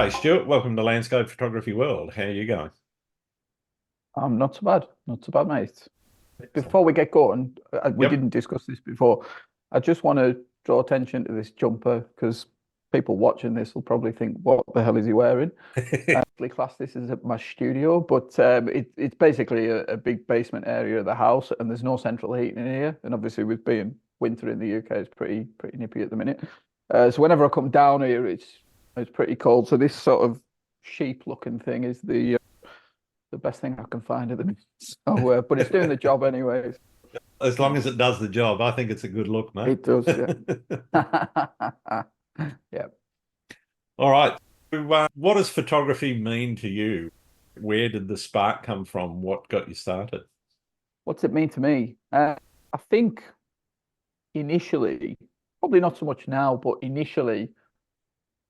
G'day, Stuart. Welcome to Landscape Photography World. How are you going? Not so bad. Not so bad, mate. Excellent. Before we get going, we Yep. didn't discuss this before. I just want to draw attention to this jumper because people watching this will probably think, what the hell is he wearing? I actually class this as my studio, but it's basically a big basement area of the house, and there's no central heating in here. And obviously, with being winter in the UK, it's pretty nippy at the minute. So whenever I come down here, it's pretty cold. So this sort of sheep-looking thing is the best thing I can find at the minute. So, but it's doing the job anyways. As long as it does the job, I think it's a good look, mate. It does, yeah. Yeah. All right. So, what does photography mean to you? Where did the spark come from? What got you started? What's it mean to me? I think initially, probably not so much now, but initially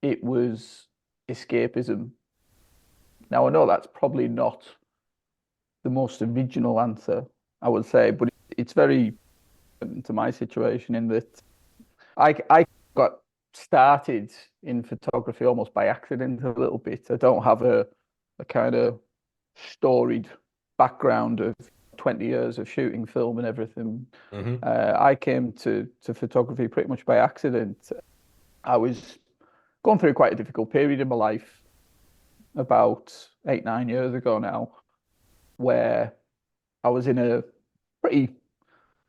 it was escapism. Now I know that's probably not the most original answer, I would say, but it's very pertinent to my situation in that I got started in photography almost by accident a little bit. I don't have a kind of storied background of 20 years of shooting film and everything. Hmm. I came to photography pretty much by accident. I was going through quite a difficult period in my life about 8, 9 years ago now, where I was in a pretty,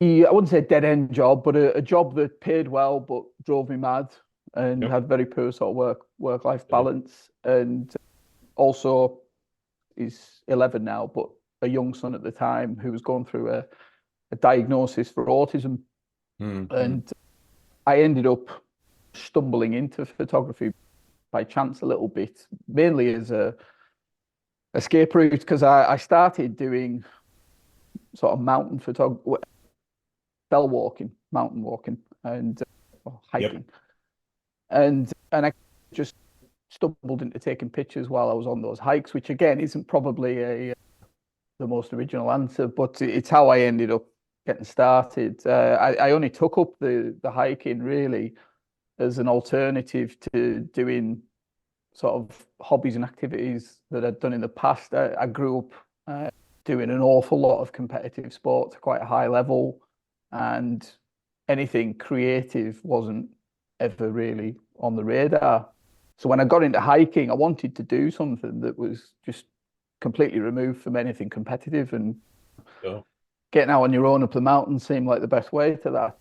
I wouldn't say a dead end job, but a job that paid well but drove me mad and Yep. had very poor sort of work life Sure. balance. And also, he's 11 now, but a young son at the time who was going through a diagnosis for autism. Mm-hmm. And I ended up stumbling into photography by chance a little bit, mainly as a escape route, because I started doing sort of mountain photography, bell walking, mountain walking, and Yep. hiking, and I just stumbled into taking pictures while I was on those hikes, which again isn't probably a the most original answer, but it's how I ended up getting started. I only took up the hiking really as an alternative to doing sort of hobbies and activities that I'd done in the past. I grew up doing an awful lot of competitive sport to quite a high level, and anything creative wasn't ever really on the radar. So when I got into hiking, I wanted to do something that was just completely removed from anything competitive, and Sure. getting out on your own up the mountain seemed like the best way to that.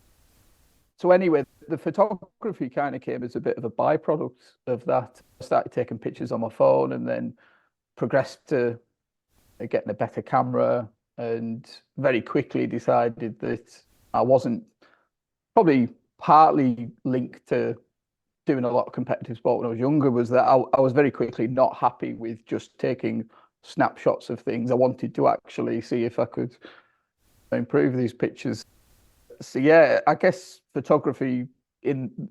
So anyway, the photography kind of came as a bit of a byproduct of that. I started taking pictures on my phone and then progressed to getting a better camera, and very quickly decided that I wasn't, probably partly linked to doing a lot of competitive sport when I was younger, was that I was very quickly not happy with just taking snapshots of things. I wanted to actually see if I could improve these pictures. So yeah, I guess photography in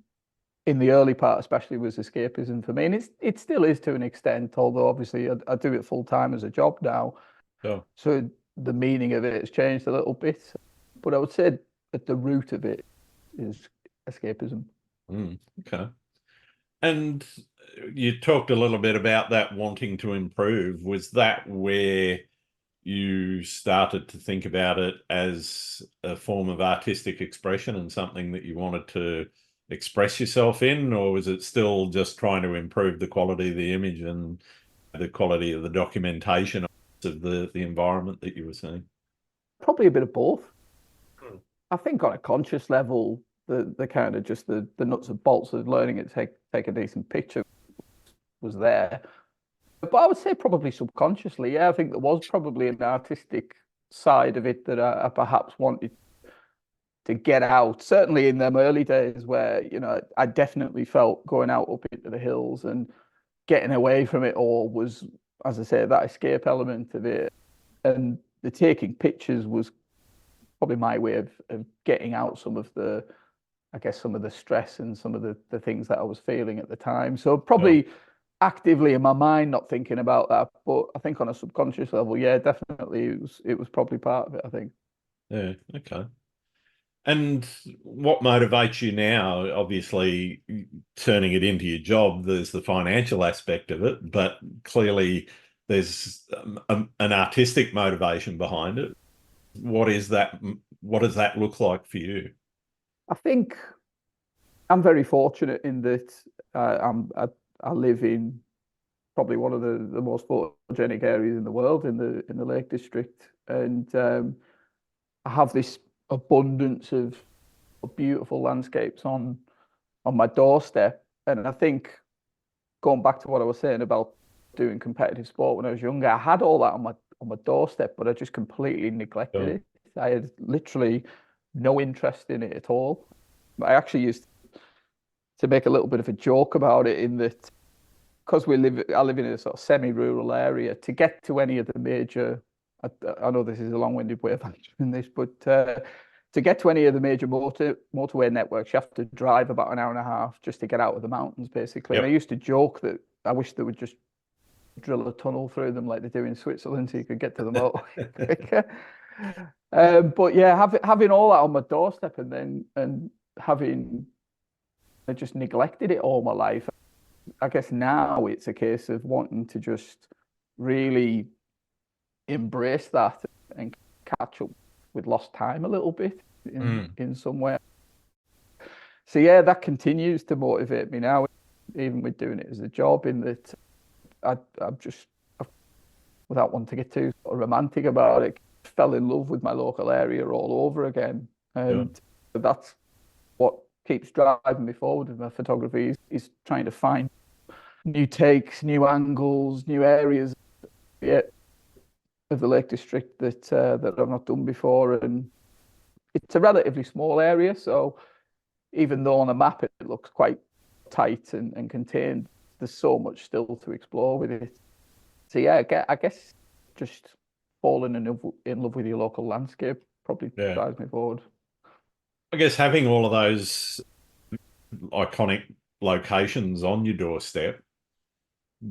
in the early part especially was escapism for me, and it still is to an extent, although obviously I do it full time as a job now, Sure. so the meaning of it has changed a little bit, but I would say at the root of it is escapism. Okay. And you talked a little bit about that wanting to improve. Was that where you started to think about it as a form of artistic expression and something that you wanted to express yourself in, or was it still just trying to improve the quality of the image and the quality of the documentation of the environment that you were seeing? Probably a bit of both. Hmm. I think on a conscious level, the kind of just the nuts and bolts of learning to take a decent picture was there. But I would say probably subconsciously, yeah. I think there was probably an artistic side of it that I perhaps wanted to get out. Certainly in them early days where, I definitely felt going out up into the hills and getting away from it all was, as I say, that escape element of it. And the taking pictures was probably my way of getting out some of the, I guess, some of the stress and some of the things that I was feeling at the time. So Sure. probably actively in my mind not thinking about that, but I think on a subconscious level, yeah, definitely it was probably part of it, I think. Yeah. Okay. And what motivates you now? Obviously, turning it into your job, there's the financial aspect of it, but clearly there's an artistic motivation behind it. What is that? What does that look like for you? I think I'm very fortunate in that I live in probably one of the most photogenic areas in the world in the Lake District, and I have this abundance of beautiful landscapes on my doorstep. And I think going back to what I was saying about doing competitive sport when I was younger, I had all that on my doorstep, but I just completely neglected Sure. it. I had literally no interest in it at all. I actually used to make a little bit of a joke about it in that because I live in a sort of semi-rural area. To get to any of the major, I know this is a long-winded way of answering this, but to get to any of the major motorway networks, you have to drive about an hour and a half just to get out of the mountains, basically. And I Yep. used to joke that I wish they would just drill a tunnel through them like they do in Switzerland, so you could get to the motorway quicker. But yeah, having all that on my doorstep, and having I just neglected it all my life. I guess now it's a case of wanting to just really embrace that and catch up with lost time a little bit Mm. in some way. So yeah, that continues to motivate me now, even with doing it as a job. In that I'm just, without wanting to get too sort of romantic about it, fell in love with my local area all over again, Yeah. and that's what keeps driving me forward with my photography is trying to find new takes, new angles, new areas, yeah, of the Lake District that I've not done before. And it's a relatively small area, so even though on a map it looks quite tight and contained, there's so much still to explore with it. So yeah, I guess just falling in love with your local landscape probably Yeah. drives me forward. I guess having all of those iconic locations on your doorstep,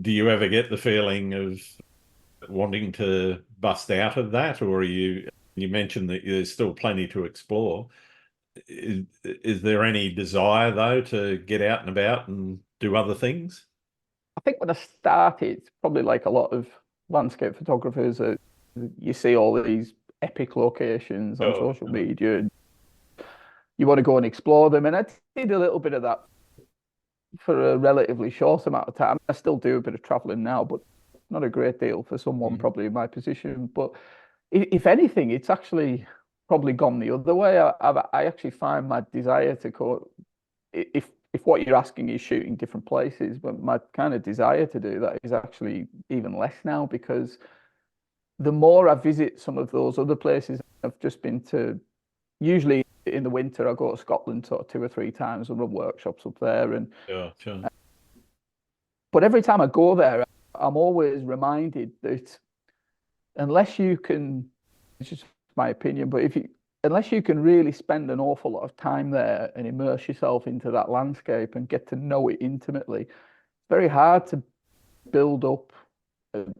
do you ever get the feeling of wanting to bust out of that, or you mentioned that there's still plenty to explore. Is there any desire though to get out and about and do other things? I think when I started, probably like a lot of landscape photographers, you see all these epic locations on Sure, social sure. media, and you want to go and explore them. And I did a little bit of that for a relatively short amount of time. I still do a bit of traveling now, but not a great deal for someone Mm. probably in my position. But if anything, it's actually probably gone the other way. I actually find my desire to go, if what you're asking is shooting different places, but my kind of desire to do that is actually even less now, because the more I visit some of those other places I've just been to, usually in the winter I go to Scotland sort of two or three times and run workshops up there. And Sure, sure. but every time I go there, I'm always reminded that unless you can, it's just my opinion, but if you unless you can really spend an awful lot of time there and immerse yourself into that landscape and get to know it intimately, it's very hard to build up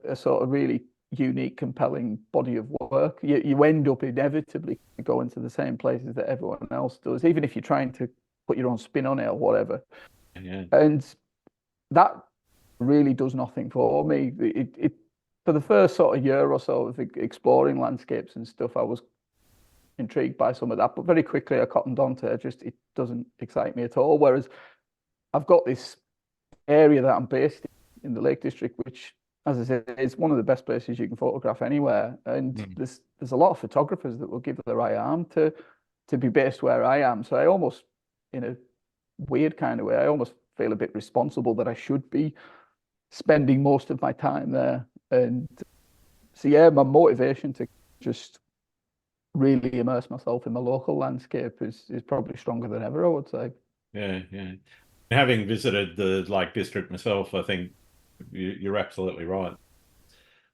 a sort of really unique, compelling body of work. You end up inevitably going to the same places that everyone else does, even if you're trying to put your own spin on it or whatever. Yeah. And that really does nothing for me. It for the first sort of year or so of exploring landscapes and stuff, I was intrigued by some of that, but very quickly I cottoned on to it. Just it doesn't excite me at all. Whereas I've got this area that I'm based in the Lake District, which, as I said, is one of the best places you can photograph anywhere. And Mm. there's a lot of photographers that will give their right arm to be based where I am. So I almost, in a weird kind of way, I almost feel a bit responsible that I should be spending most of my time there. And so yeah, my motivation to just really immerse myself in my local landscape is probably stronger than ever, I would say. Yeah, yeah. Having visited the Lake District myself, I think you're absolutely right.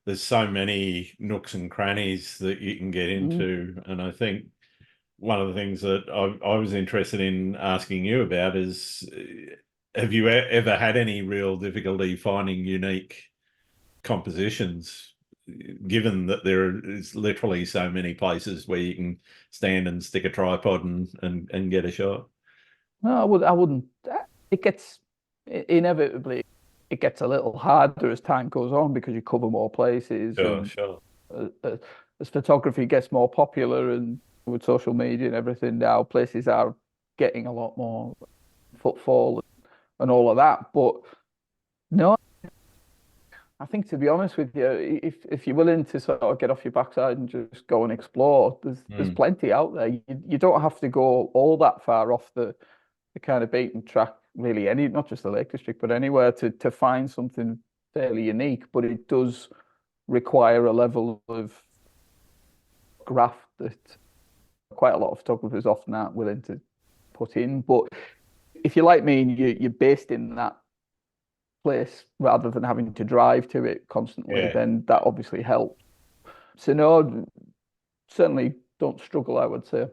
There's so many nooks and crannies that you can get Mm. into, and I think one of the things that I was interested in asking you about is, have you ever had any real difficulty finding unique compositions given that there is literally so many places where you can stand and stick a tripod and get a shot. No, I wouldn't. It gets inevitably it gets a little harder as time goes on because you cover more places, Sure, and sure. as photography gets more popular and with social media and everything now, places are getting a lot more footfall and all of that. But no, I think to be honest with you, if you're willing to sort of get off your backside and just go and explore, there's Mm. plenty out there. You don't have to go all that far off the kind of beaten track, really, any not just the Lake District, but anywhere to find something fairly unique. But it does require a level of graft that quite a lot of photographers often aren't willing to put in. But if you're like me and you're based in that place rather than having to drive to it constantly, Yeah. then that obviously helps. So no, certainly don't struggle, I would say.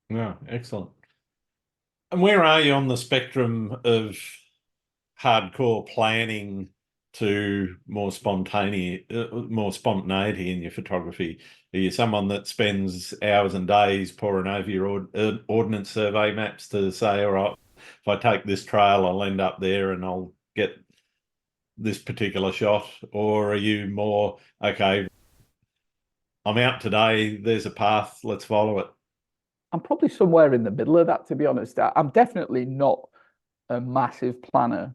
No, excellent. And where are you on the spectrum of hardcore planning to more spontaneity in your photography? Are you someone that spends hours and days poring over your ordnance survey maps to say, all right, if I take this trail, I'll end up there and I'll get this particular shot? Or are you more, okay, I'm out today, there's a path, let's follow it? I'm probably somewhere in the middle of that, to be honest. I'm definitely not a massive planner.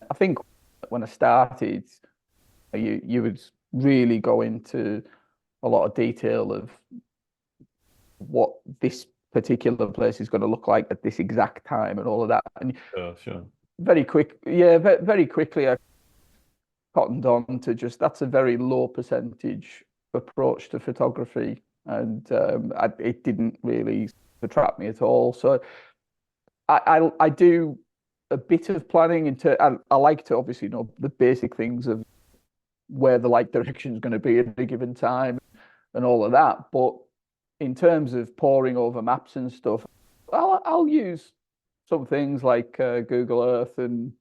I think when I started, you would really go into a lot of detail of what this particular place is going to look like at this exact time and all of that. And Sure, sure. very quickly I cottoned on to just that's a very low percentage approach to photography, and it didn't really attract me at all. So I do a bit of planning into. I like to obviously know the basic things of where the light direction is going to be at a given time and all of that. But in terms of poring over maps and stuff, I'll use some things like Google Earth and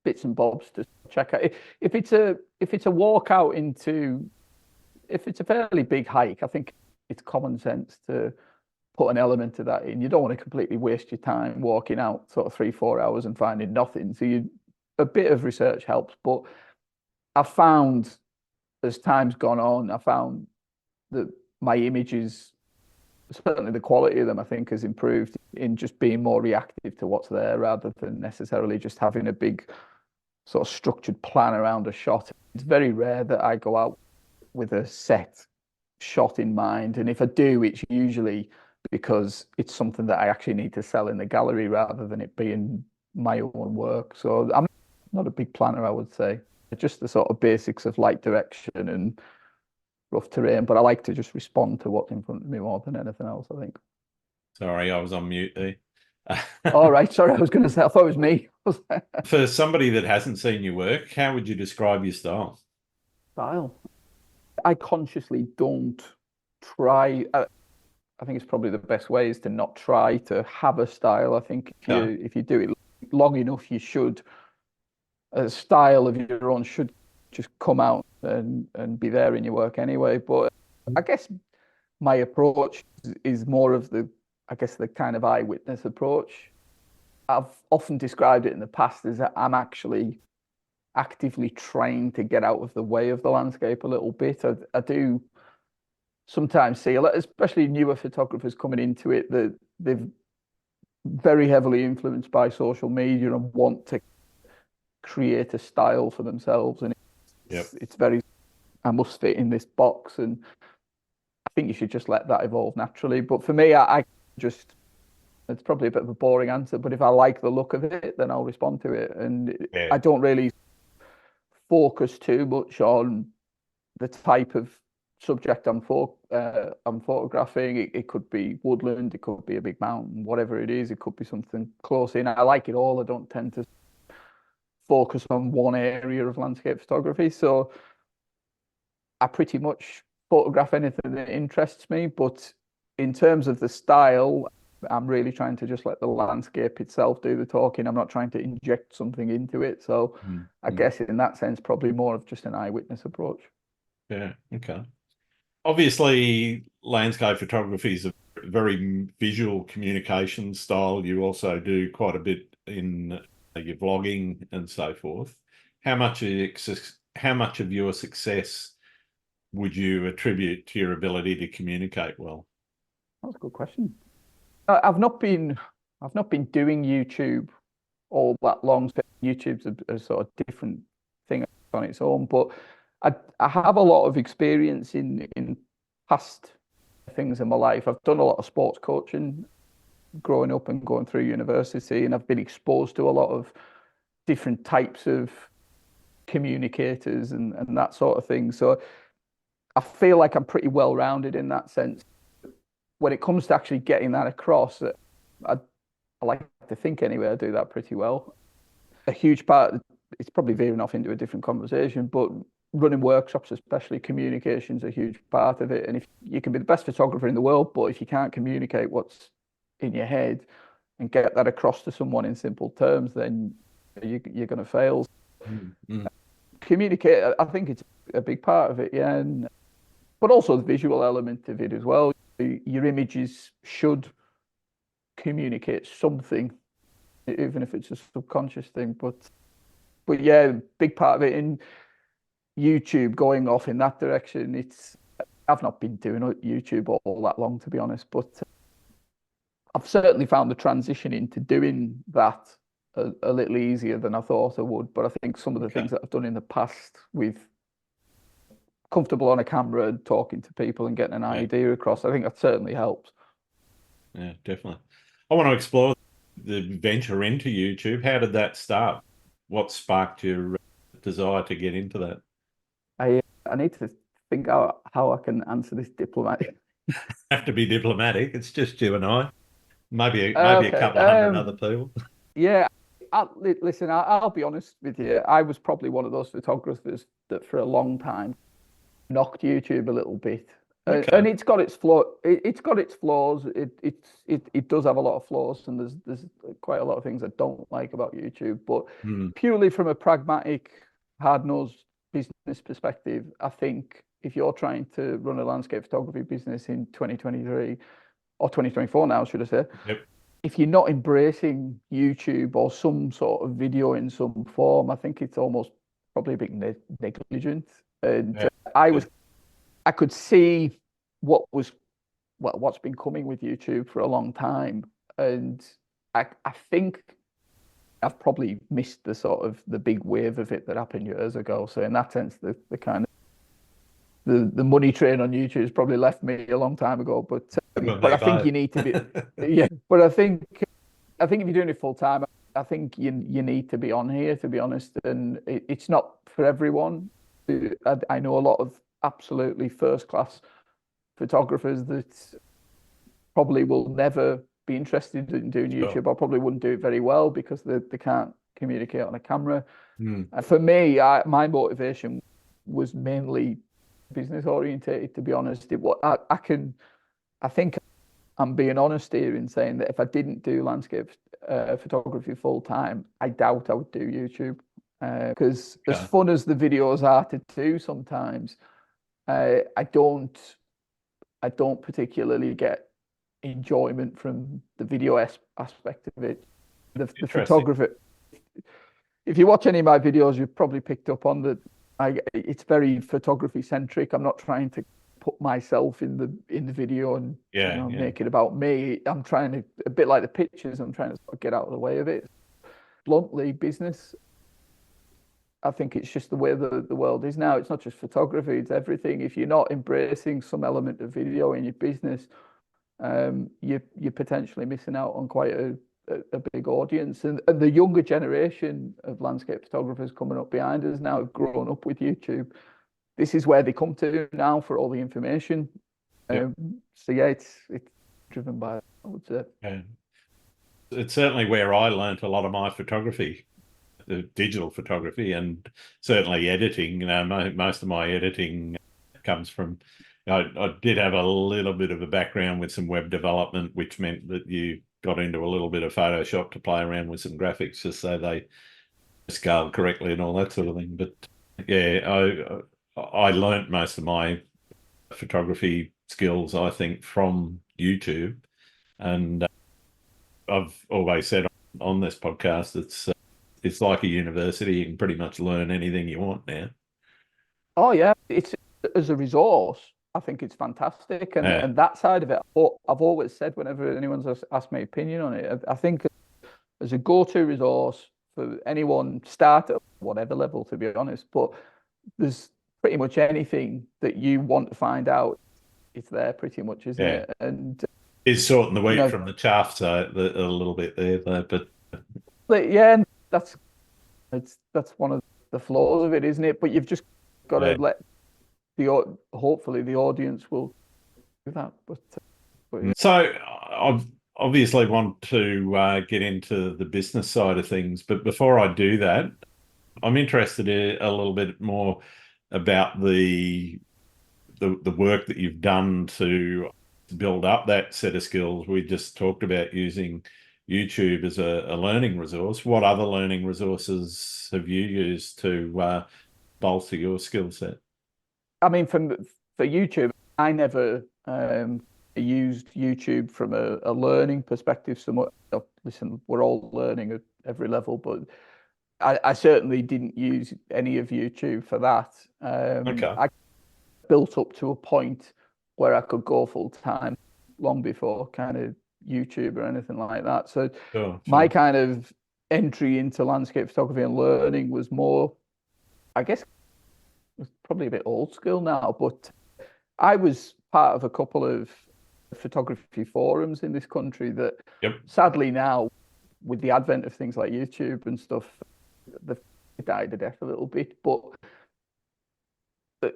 bits and bobs to check out. If it's a walk out into if it's a fairly big hike, I think it's common sense to put an element of that in. You don't want to completely waste your time walking out sort of 3 4 hours and finding nothing. So you a bit of research helps, but I found as time's gone on, I found that my images, certainly the quality of them, I think has improved in just being more reactive to what's there rather than necessarily just having a big sort of structured plan around a shot. It's very rare that I go out with a set shot in mind. And if I do, it's usually because it's something that I actually need to sell in the gallery rather than it being my own work. So I'm not a big planner, I would say. Just the sort of basics of light direction and rough terrain, but I like to just respond to what's in front of me more than anything else, I think. Sorry, I was on mute there. All right, sorry, I was going to say, I thought it was me. For somebody that hasn't seen your work, how would you describe your style? Style. I consciously don't try. I think it's probably the best way is to not try to have a style. I think Yeah. if you do it long enough, you should a style of your own should just come out and be there in your work anyway. But I guess my approach is more of I guess the kind of eyewitness approach. I've often described it in the past as that I'm actually actively trying to get out of the way of the landscape a little bit. I do sometimes see a lot, especially newer photographers coming into it, that they've very heavily influenced by social media and want to create a style for themselves. And Yep. it's very, I must fit in this box. And I think you should just let that evolve naturally. But for me, I just, it's probably a bit of a boring answer, but if I like the look of it, then I'll respond to it. And Yeah. I don't really focus too much on the type of subject I'm photographing. It could be woodland, it could be a big mountain, whatever it is. It could be something close in. I like it all. I don't tend to focus on one area of landscape photography. So I pretty much photograph anything that interests me. But in terms of the style, I'm really trying to just let the landscape itself do the talking. I'm not trying to inject something into it. So I Mm-hmm. guess in that sense, probably more of just an eyewitness approach. Yeah. Okay. Obviously, landscape photography is a very visual communication style. You also do quite a bit in your vlogging and so forth. How much of your success would you attribute to your ability to communicate well? That's a good question. I've not been doing YouTube all that long. So YouTube's a sort of different thing on its own, but I have a lot of experience in past things in my life. I've done a lot of sports coaching growing up and going through university, and I've been exposed to a lot of different types of communicators and that sort of thing. So I feel like I'm pretty well rounded in that sense. When it comes to actually getting that across, I like to think anyway, I do that pretty well. A huge part, it's probably veering off into a different conversation, but running workshops, especially communication's a huge part of it. And if you can be the best photographer in the world, but if you can't communicate what's in your head and get that across to someone in simple terms, then you're going to fail. Mm. Communicate, I think it's a big part of it, yeah. But also the visual element of it as well. Your images should communicate something, even if it's a subconscious thing. But yeah, big part of it in YouTube going off in that direction. I've not been doing YouTube all that long, to be honest, but I've certainly found the transition into doing that a little easier than I thought I would. But I think some of the things that I've done in the past with comfortable on a camera and talking to people and getting an idea across, I think that certainly helps. Yeah, definitely. I want to explore the venture into YouTube. How did that start? What sparked your desire to get into that? I need to think out how I can answer this diplomatically. Have to be diplomatic. It's just you and I. Maybe a Okay. couple of hundred other people. Yeah. Listen, I'll be honest with you. I was probably one of those photographers that for a long time knocked YouTube a little bit. And it's got its flaw. It's got its flaws. It does have a lot of flaws, and there's quite a lot of things I don't like about YouTube. But purely from a pragmatic, hard-nosed business perspective, I think if you're trying to run a landscape photography business in 2023 or 2024 now, should I say, Yep. if you're not embracing YouTube or some sort of video in some form, I think it's almost probably a bit negligent. And I could see what's been coming with YouTube for a long time, and I think I've probably missed the sort of the big wave of it that happened years ago. So in that sense, the kind of the money train on YouTube has probably left me a long time ago. But I think you need to be yeah. But I think if you're doing it full time, I think you need to be on here, to be honest. And it's not for everyone. I know a lot of absolutely first class photographers that probably will never be interested in doing YouTube, or probably wouldn't do it very well because they can't communicate on a camera. And for me, my motivation was mainly business orientated, to be honest. I think I'm being honest here in saying that if I didn't do landscape photography full time, I doubt I would do YouTube. Because as fun as the videos are to do sometimes, I don't particularly get enjoyment from the video aspect of it. The photographer. If you watch any of my videos, you've probably picked up on that. It's very photography centric. I'm not trying to put myself in the video and make it about me. I'm trying to, a bit like the pictures, I'm trying to sort of get out of the way of it. Bluntly, business. I think it's just the way the world is now. It's not just photography, it's everything. If you're not embracing some element of video in your business, you're potentially missing out on quite a big audience. And the younger generation of landscape photographers coming up behind us now have grown up with YouTube. This is where they come to now for all the information. So yeah, it's driven by that, I would say. Yeah. It's certainly where I learnt a lot of my photography, the digital photography, and certainly editing. Most of my editing comes from, I did have a little bit of a background with some web development, which meant that you got into a little bit of Photoshop to play around with some graphics just so they scaled correctly and all that sort of thing. But yeah, I learnt most of my photography skills, I think, from YouTube. And I've always said on this podcast, it's like a university. You can pretty much learn anything you want now. Oh yeah, it's as a resource. I think it's fantastic, and Yeah, that side of it, I've always said whenever anyone's asked my opinion on it, I think as a go-to resource for anyone start at whatever level, to be honest. But there's pretty much anything that you want to find out, it's there pretty much, isn't yeah. it? And It's sorting the you wheat know, from the chaff, so a little bit there, though. But yeah, and that's one of the flaws of it, isn't it? But you've just got to yeah. let hopefully the audience will do that. But yeah. So I obviously want to get into the business side of things, but before I do that, I'm interested in a little bit more about the work that you've done to build up that set of skills. We just talked about using YouTube as a learning resource. What other learning resources have you used to bolster your skill set? I mean, for YouTube, I never used YouTube from a learning perspective so much. Listen, we're all learning at every level, but I certainly didn't use any of YouTube for that. Okay. I built up to a point where I could go full time long before kind of YouTube or anything like that. So Sure, my sure. kind of entry into landscape photography and learning was more, I guess, it's probably a bit old school now, but I was part of a couple of photography forums in this country that Yep. sadly now, with the advent of things like YouTube and stuff, they've died a death a little bit. But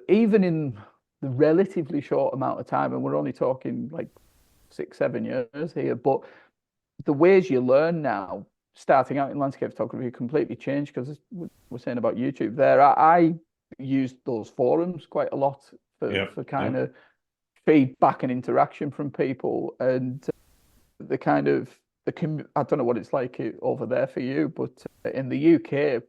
even in the relatively short amount of time, and we're only talking like 6, 7 years here, but the ways you learn now, starting out in landscape photography, completely changed because we're saying about YouTube there. I used those forums quite a lot Yep. for kind Yep. of feedback and interaction from people, and the kind of I don't know what it's like over there for you, but in the UK,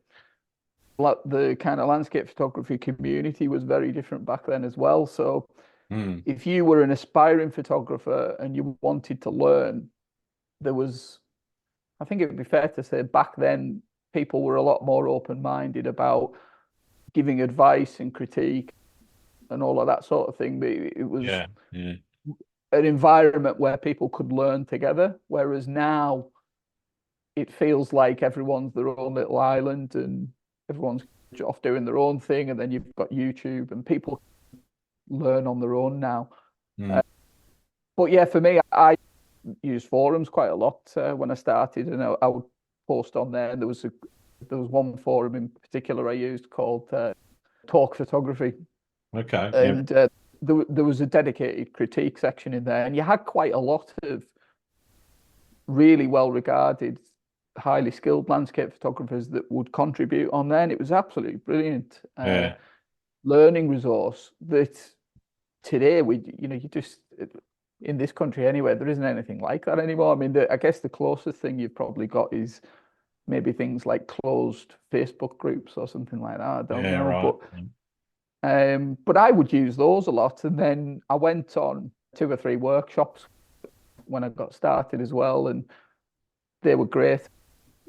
the kind of landscape photography community was very different back then as well. So Mm. if you were an aspiring photographer and you wanted to learn, there was, I think it would be fair to say back then, people were a lot more open-minded about giving advice and critique and all of that sort of thing. But it was Yeah. Yeah. an environment where people could learn together. Whereas now it feels like everyone's their own little island and everyone's off doing their own thing. And then you've got YouTube and people learn on their own now. Mm. But yeah, for me, I used forums quite a lot when I started, and I would post on there. And there was one forum in particular I used called Talk Photography, Okay. Yep. and there was a dedicated critique section in there, and you had quite a lot of really well regarded, highly skilled landscape photographers that would contribute on there, and it was absolutely brilliant Yeah. learning resource that today you just in this country anyway, there isn't anything like that anymore. I mean, I guess the closest thing you've probably got is maybe things like closed Facebook groups or something like that. I don't Yeah. know, Right. but I would use those a lot. And then I went on 2 or 3 workshops when I got started as well, and they were great.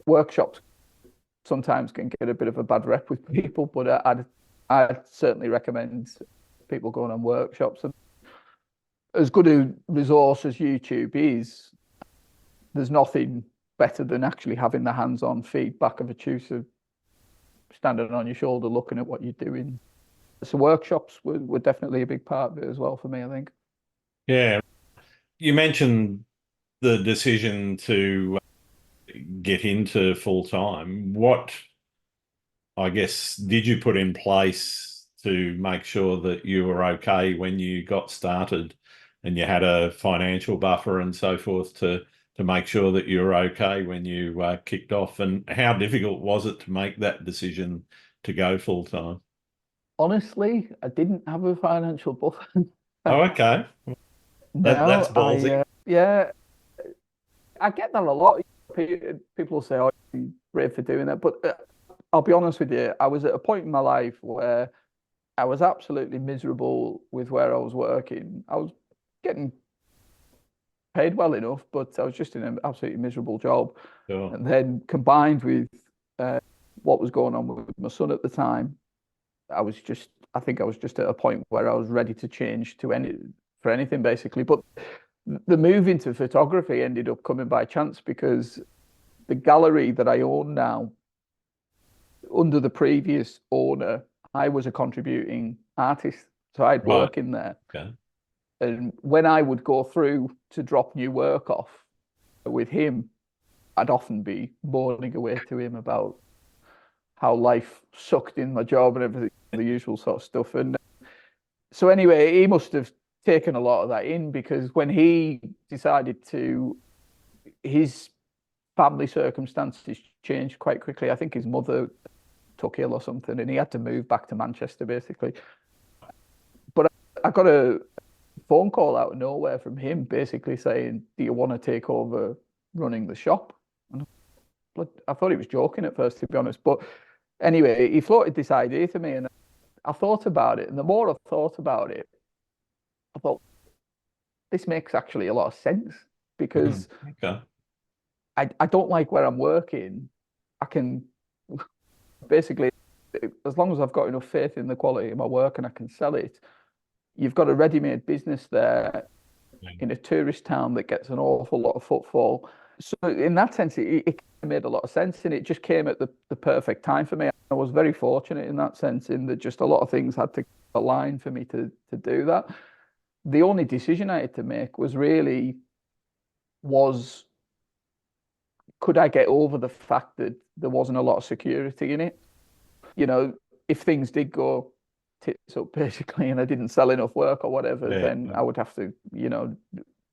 Workshops sometimes can get a bit of a bad rep with people, but I'd certainly recommend people going on workshops. And as good a resource as YouTube is, there's nothing better than actually having the hands-on feedback of a tutor standing on your shoulder looking at what you're doing. So workshops were definitely a big part of it as well for me, I think. Yeah. You mentioned the decision to get into full time. What, I guess, did you put in place to make sure that you were okay when you got started and you had a financial buffer and so forth to make sure that you were okay when you kicked off? And how difficult was it to make that decision to go full time? Honestly, I didn't have a financial buffer. Oh, okay. That's No, ballsy. yeah, I get that a lot. People say, "Oh, you're brave for doing that," but I'll be honest with you. I was at a point in my life where I was absolutely miserable with where I was working. I was getting paid well enough, but I was just in an absolutely miserable job. Sure. And then combined with uh, what was going on with my son at the time, I think I was just at a point where I was ready to change to for anything basically. But the move into photography ended up coming by chance because the gallery that I own now, under the previous owner, I was a contributing artist. So I'd Right. work in there. Okay. And when I would go through to drop new work off with him, I'd often be moaning away to him about how life sucked in my job and everything, the usual sort of stuff. And so anyway, he must have taken a lot of that in because when he decided to, his family circumstances changed quite quickly. I think his mother took ill or something, and he had to move back to Manchester basically. But I got a phone call out of nowhere from him, basically saying, "Do you want to take over running the shop?" And I thought he was joking at first, to be honest. But anyway, he floated this idea to me, and I thought about it. And the more I thought about it, I thought this makes actually a lot of sense Mhm. because Okay. I don't like where I'm working. I can basically, as long as I've got enough faith in the quality of my work and I can sell it, you've got a ready-made business there in a tourist town that gets an awful lot of footfall. So in that sense, it made a lot of sense, and it just came at the perfect time for me. I was very fortunate in that sense, in that just a lot of things had to align for me to do that. The only decision I had to make was really was could I get over the fact that there wasn't a lot of security in it? You know, if things did go tits up basically and I didn't sell enough work or whatever, Yeah. then I would have to,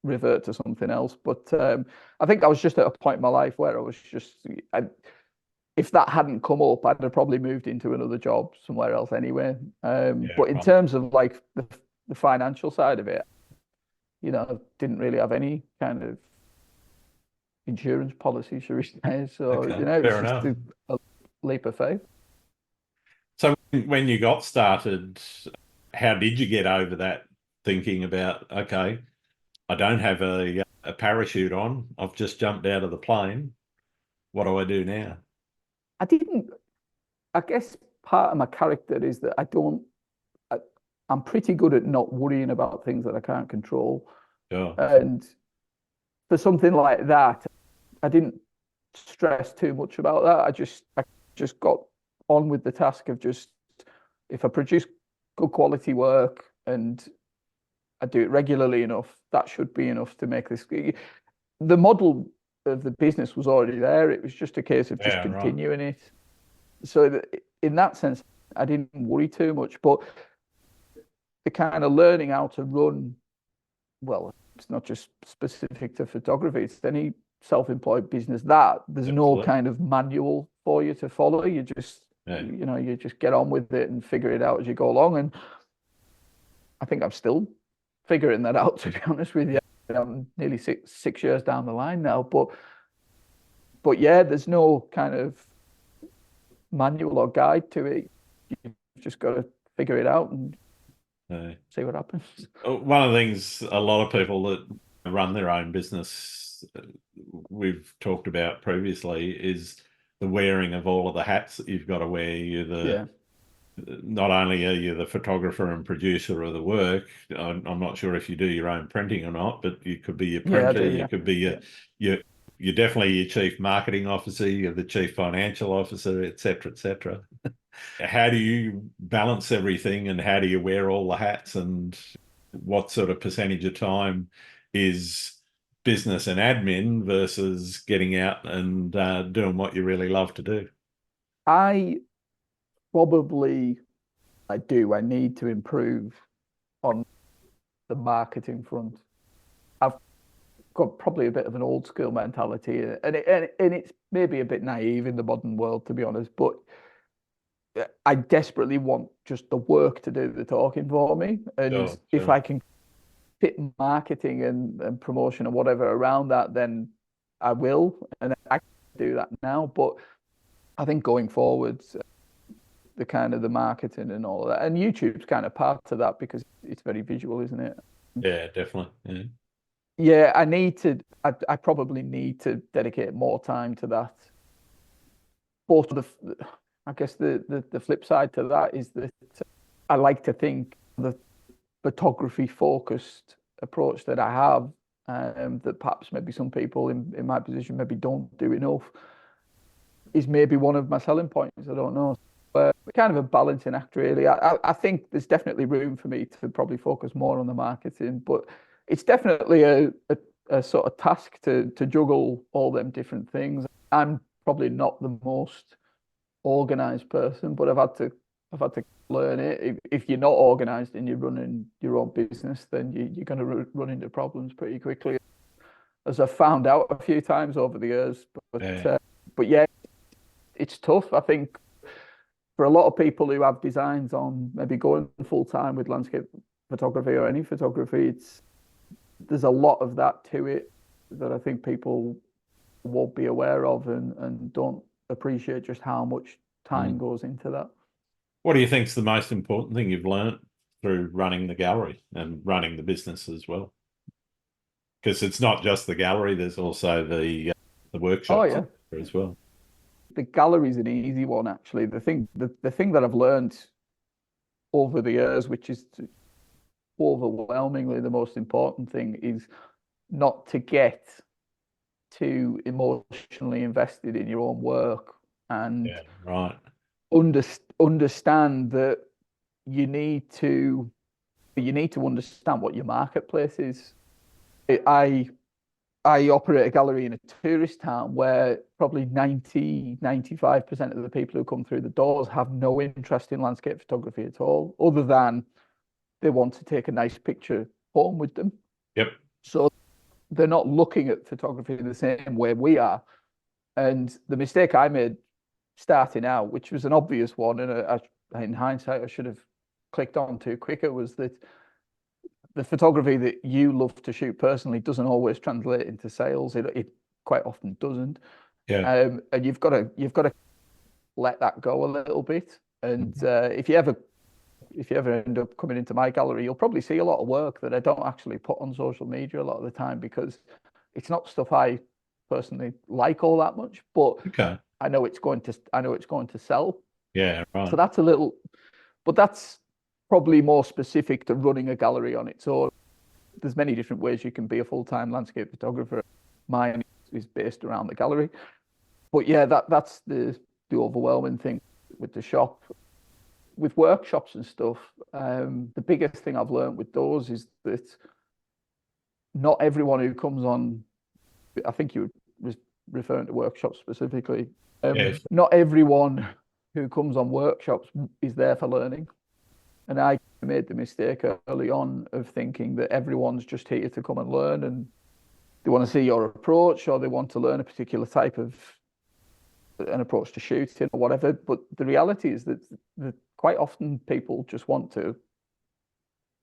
revert to something else. But I think I was just at a point in my life where I was just, if that hadn't come up, I'd have probably moved into another job somewhere else anyway. Yeah. But in Right. terms of like the financial side of it, I didn't really have any kind of insurance policy, should we say. So, Okay. it was Fair just enough. a leap of faith. So when you got started, how did you get over that thinking about, okay, I don't have a parachute on. I've just jumped out of the plane. What do I do now? I didn't, I guess part of my character is that I, I'm pretty good at not worrying about things that I can't control. Sure. And for something like that, I didn't stress too much about that. I just got on with the task of just if I produce good quality work and I do it regularly enough, that should be enough to make this. The model of the business was already there. It was just a case of just Yeah, right. continuing it. So in that sense, I didn't worry too much. But the kind of learning how to run, well, it's not just specific to photography, it's any self-employed business that there's no Absolutely. kind of manual for you to follow. Yeah. You just get on with it and figure it out as you go along. And I think I'm still figuring that out, to be honest with you. I'm nearly six years down the line now, but yeah, there's no kind of manual or guide to it. You've just got to figure it out and Yeah. see what happens. One of the things a lot of people that run their own business we've talked about previously is the wearing of all of the hats that you've got to wear. You're Yeah, not only are you the photographer and producer of the work, I'm not sure if you do your own printing or not, but you could be your yeah, I printer, do. you Yeah, could be yeah. your you're definitely your chief marketing officer, you're the chief financial officer, etc., etc. How do you balance everything and how do you wear all the hats and what sort of percentage of time is business and admin versus getting out and doing what you really love to do? I probably I do. I need to improve on the marketing front. I've got probably a bit of an old school mentality, and it's maybe a bit naive in the modern world, to be honest. But I desperately want just the work to do the talking for me, and Sure, if sure. I can fit marketing and promotion and whatever around that, then I will, and I can do that now. But I think going forwards, the kind of the marketing and all of that. And YouTube's kind of part of that because it's very visual, isn't it? Yeah, definitely. Yeah. Yeah, I probably need to dedicate more time to that. But I guess the flip side to that is that I like to think the photography focused approach that I have, that perhaps maybe some people in my position maybe don't do enough, is maybe one of my selling points. I don't know. But kind of a balancing act, really. I think there's definitely room for me to probably focus more on the marketing, but it's definitely a sort of task to juggle all them different things. I'm probably not the most organized person, but I've had to learn it. If you're not organized and you're running your own business, then you're going to run into problems pretty quickly, as I've found out a few times over the years. Yeah. But yeah, it's tough. I think for a lot of people who have designs on maybe going full time with landscape photography or any photography, there's a lot of that to it that I think people won't be aware of and don't appreciate just how much time goes into that. What do you think is the most important thing you've learned through running the gallery and running the business as well? Because it's not just the gallery; there's also the Oh workshops yeah, as well. the gallery's an easy one actually. The thing that I've learned over the years, which is overwhelmingly the most important thing, is not to get too emotionally invested in your own work and Yeah, right. under, understand that you need to you need to understand what your marketplace is. I I operate a gallery in a tourist town where probably 90-95% of the people who come through the doors have no interest in landscape photography at all, other than they want to take a nice picture home with them. Yep. So they're not looking at photography the same way we are. And the mistake I made starting out, which was an obvious one, and in hindsight, I should have clicked on to quicker, was that the photography that you love to shoot personally doesn't always translate into sales. It quite often doesn't. Yeah. And you've got to let that go a little bit. And if you ever end up coming into my gallery, you'll probably see a lot of work that I don't actually put on social media a lot of the time because it's not stuff I personally like all that much. But Okay. I know it's going to sell. Yeah, right. So that's a little, but that's probably more specific to running a gallery on its own. There's many different ways you can be a full-time landscape photographer. Mine is based around the gallery. But yeah, that's the overwhelming thing with the shop. With workshops and stuff, the biggest thing I've learned with those is that not everyone who comes on, I think you were referring to workshops specifically, Yes. not everyone who comes on workshops is there for learning. And I made the mistake early on of thinking that everyone's just here to come and learn and they want to see your approach or they want to learn a particular type of an approach to shooting or whatever. But the reality is that quite often people just want to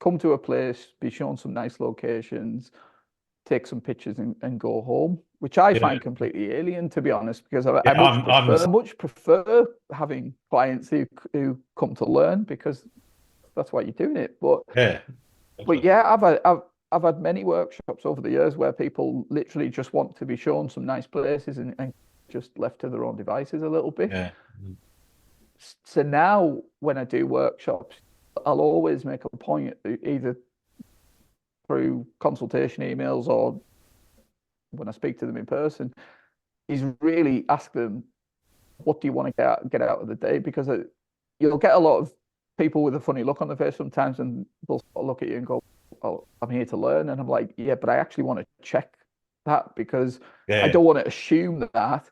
come to a place, be shown some nice locations, take some pictures and go home, which I Yeah. find completely alien, to be honest, because Yeah, I much prefer having clients who come to learn because that's why you're doing it. yeah. But yeah, I've had many workshops over the years where people literally just want to be shown some nice places and just left to their own devices a little bit. Yeah. So now when I do workshops, I'll always make a point, either through consultation emails or when I speak to them in person, is really ask them, what do you want to get out of the day? Because you'll get a lot of people with a funny look on their face sometimes, and they'll sort of look at you and go, "Oh, I'm here to learn," and I'm like, "Yeah, but I actually want to check that because I Yeah. don't want to assume that,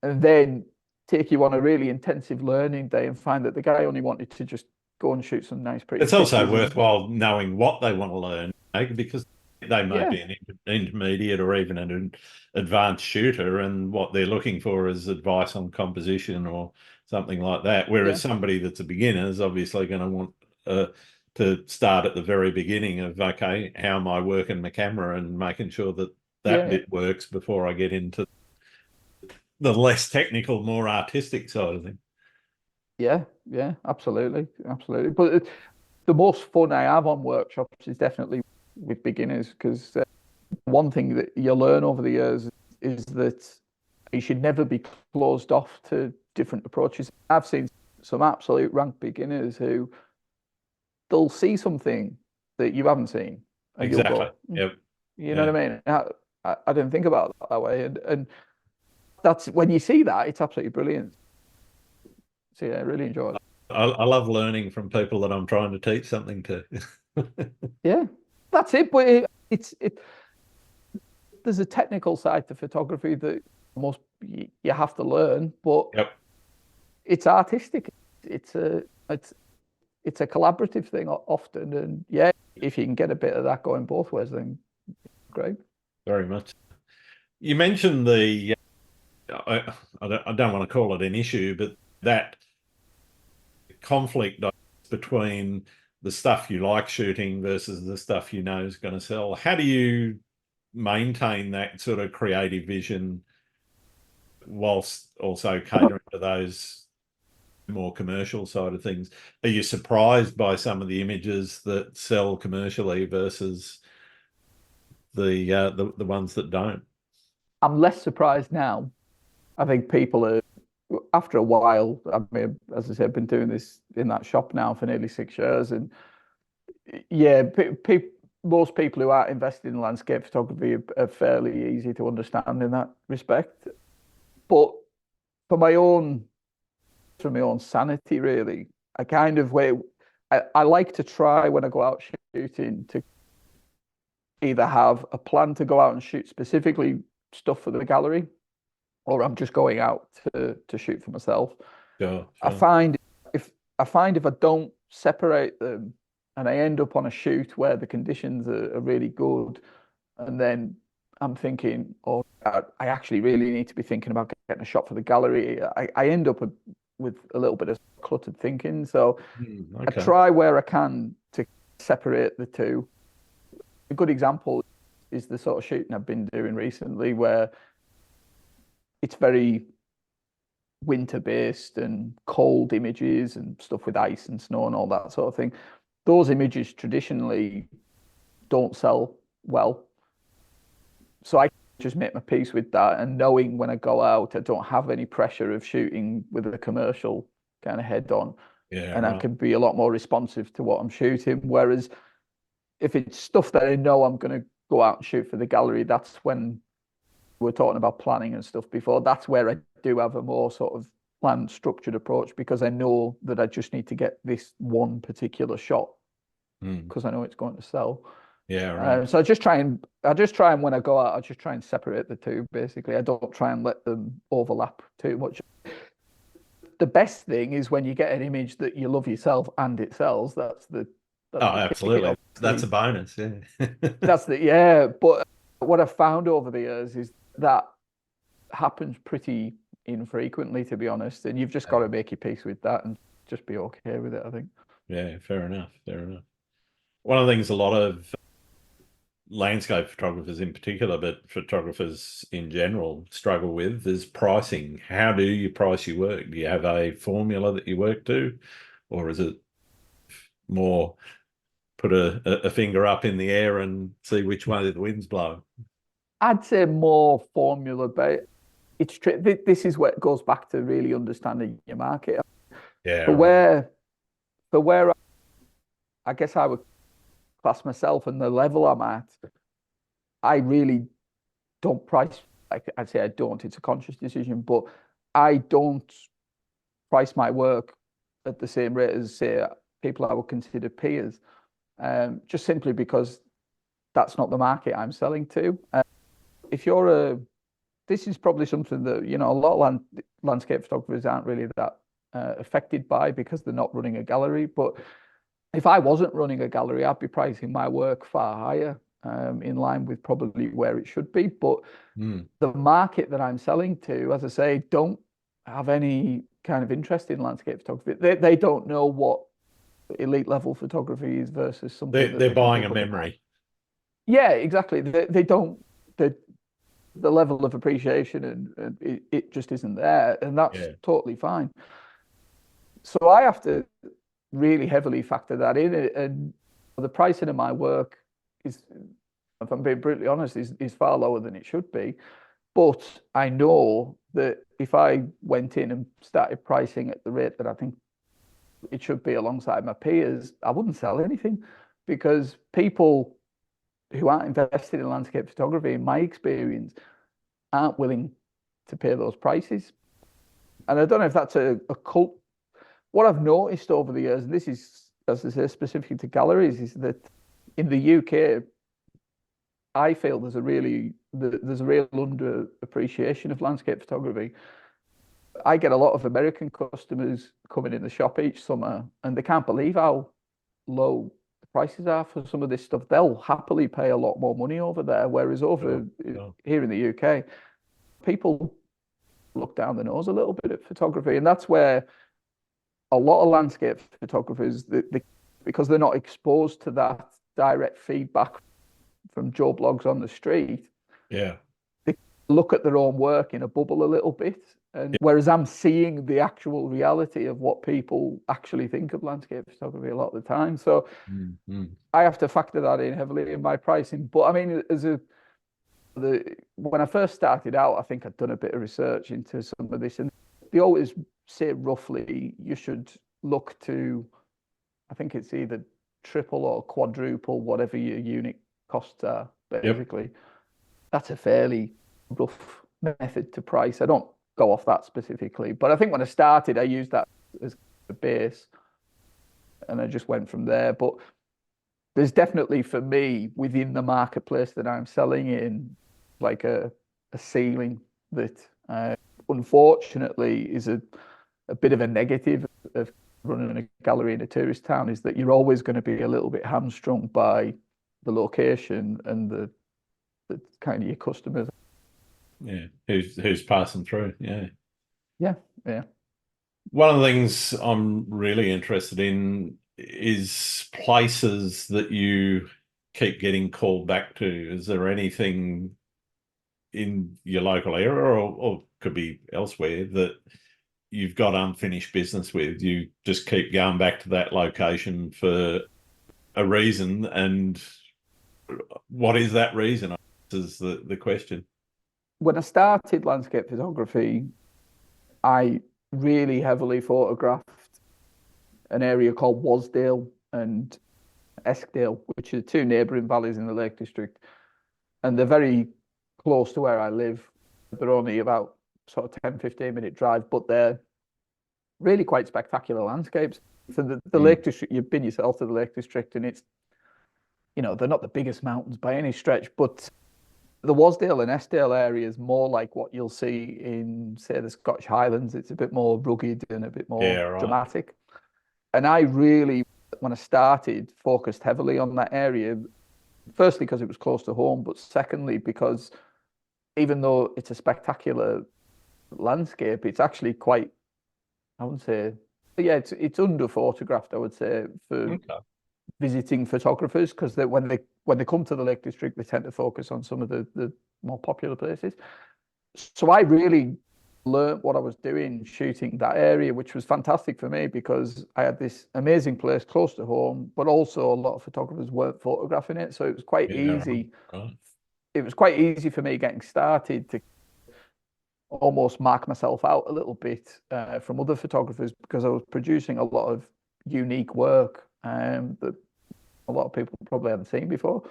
and then take you on a really intensive learning day and find that the guy only wanted to just go and shoot some nice, pretty It's also pictures." And worthwhile knowing what they want to learn, because they may yeah, be an intermediate or even an advanced shooter, and what they're looking for is advice on composition or something like that. yeah, Whereas somebody that's a beginner is obviously going to want to start at the very beginning of, okay, how am I working my camera and making sure that that yeah, bit works before I get into the less technical, more artistic side of things. Yeah, absolutely, absolutely. But the most fun I have on workshops is definitely with beginners, because one thing that you learn over the years is that you should never be closed off to different approaches. I've seen some absolute rank beginners who they'll see something that you haven't seen, and you'll Exactly. go, Yep. you know Yeah. what I mean? I didn't think about it that way, and that's when you see that, it's absolutely brilliant. So yeah, I really enjoy it. I love learning from people that I'm trying to teach something to. Yeah, that's it. But there's a technical side to photography that most you have to learn, but Yep. it's artistic. It's a it's it's a collaborative thing often, and yeah, if you can get a bit of that going both ways, then great. Very much. You mentioned I don't want to call it an issue, but that conflict between the stuff you like shooting versus the stuff you know is going to sell. How do you maintain that sort of creative vision whilst also catering to those more commercial side of things? Are you surprised by some of the images that sell commercially versus the ones that don't? I'm less surprised now. I think people are, after a while. I mean, as I said, I've been doing this in that shop now for nearly 6 years, and yeah, most people who are invested in landscape photography are fairly easy to understand in that respect. But for my own, for my own sanity, really, I kind of way I like to try when I go out shooting to either have a plan to go out and shoot specifically stuff for the gallery, or I'm just going out to shoot for myself. Sure, I sure. find if if I don't separate them and I end up on a shoot where the conditions are really good, and then I'm thinking, oh, I actually really need to be thinking about getting a shot for the gallery. I end up with a little bit of cluttered thinking. So I Okay. try where I can to separate the two. A good example is the sort of shooting I've been doing recently, where it's very winter based and cold images and stuff with ice and snow and all that sort of thing. Those images traditionally don't sell well. So I just make my peace with that, and knowing when I go out, I don't have any pressure of shooting with a commercial kind of head on, Yeah, and I right. can be a lot more responsive to what I'm shooting. Whereas if it's stuff that I know I'm going to go out and shoot for the gallery, that's when we're talking about planning and stuff before. That's where I do have a more sort of planned, structured approach, because I know that I just need to get this one particular shot Mm. because I know it's going to sell. Yeah, right. So I just try and when I go out, I just try and separate the two. Basically, I don't try and let them overlap too much. The best thing is when you get an image that you love yourself and it sells. Oh, That's the ticket. absolutely. That's a Obviously, bonus. Yeah. that's the yeah. But what I've found over the years is that happens pretty infrequently, to be honest. And you've just got to make your peace with that and just be okay with it, I think. Yeah, fair enough. Fair enough. One of the things a lot of landscape photographers in particular, but photographers in general struggle with is pricing. How do you price your work? Do you have a formula that you work to, or is it more put a finger up in the air and see which way the wind's blowing? I'd say more formula, but this is where it goes back to really understanding your market. Yeah, For right. where for where I guess I would class myself and the level I'm at, I really don't price. I'd say I don't. It's a conscious decision, but I don't price my work at the same rate as say people I would consider peers, just simply because that's not the market I'm selling to. If you're a This is probably something that a lot of landscape photographers aren't really that affected by because they're not running a gallery. But if I wasn't running a gallery, I'd be pricing my work far higher, in line with probably where it should be. But Mm. the market that I'm selling to, as I say, don't have any kind of interest in landscape photography. They don't know what elite level photography is versus something that They're they can buying a pick up. memory. Yeah, exactly. They don't. The level of appreciation and it just isn't there, and that's Yeah. totally fine. So I have to really heavily factor that in. And the pricing of my work is, if I'm being brutally honest, is far lower than it should be. But I know that if I went in and started pricing at the rate that I think it should be alongside my peers, I wouldn't sell anything, because people who aren't invested in landscape photography, in my experience, aren't willing to pay those prices. And I don't know if that's a cult. What I've noticed over the years, and this is, as I say, specific to galleries, is that in the UK, I feel there's a real under appreciation of landscape photography. I get a lot of American customers coming in the shop each summer, and they can't believe how low the prices are for some of this stuff. They'll happily pay a lot more money over there, whereas over here in the UK, people look down the nose a little bit at photography, and that's where a lot of landscape photographers, because they're not exposed to that direct feedback from Joe Blogs on the street, Yeah. they look at their own work in a bubble a little bit. And whereas I'm seeing the actual reality of what people actually think of landscape photography a lot of the time. So I have to factor that in heavily in my pricing. But I mean, when I first started out, I think I'd done a bit of research into some of this, and they always say roughly you should look to, I think it's either triple or quadruple whatever your unit costs are, basically. Yep. That's a fairly rough method to price. I don't go off that specifically, but I think when I started, I used that as the base and I just went from there. But there's definitely, for me, within the marketplace that I'm selling in, like a ceiling that unfortunately is a bit of a negative of running a gallery in a tourist town, is that you're always going to be a little bit hamstrung by the location and the kind of your customers. Yeah, who's passing through. Yeah. Yeah. One of the things I'm really interested in is places that you keep getting called back to. Is there anything in your local area, or could be elsewhere, that you've got unfinished business with? You just keep going back to that location for a reason, and what is that reason? Is the question. When I started landscape photography, I really heavily photographed an area called Wasdale and Eskdale, which are two neighbouring valleys in the Lake District, and they're very close to where I live. They're only about sort of 10-15 minute drive, but they're really quite spectacular landscapes. So the Lake District, you've been yourself to the Lake District, and it's, they're not the biggest mountains by any stretch, but the Wasdale and Eskdale area is more like what you'll see in, say, the Scottish Highlands. It's a bit more rugged and a bit more dramatic. And I really, when I started, focused heavily on that area, firstly because it was close to home, but secondly because even though it's a spectacular landscape, it's actually quite, I wouldn't say, it's under photographed, I would say, for visiting photographers, because when they come to the Lake District, they tend to focus on some of the more popular places. So I really learned what I was doing shooting that area, which was fantastic for me because I had this amazing place close to home, but also a lot of photographers weren't photographing it. So it was quite easy. Right. It was quite easy for me getting started to almost mark myself out a little bit from other photographers, because I was producing a lot of unique work that a lot of people probably hadn't seen before.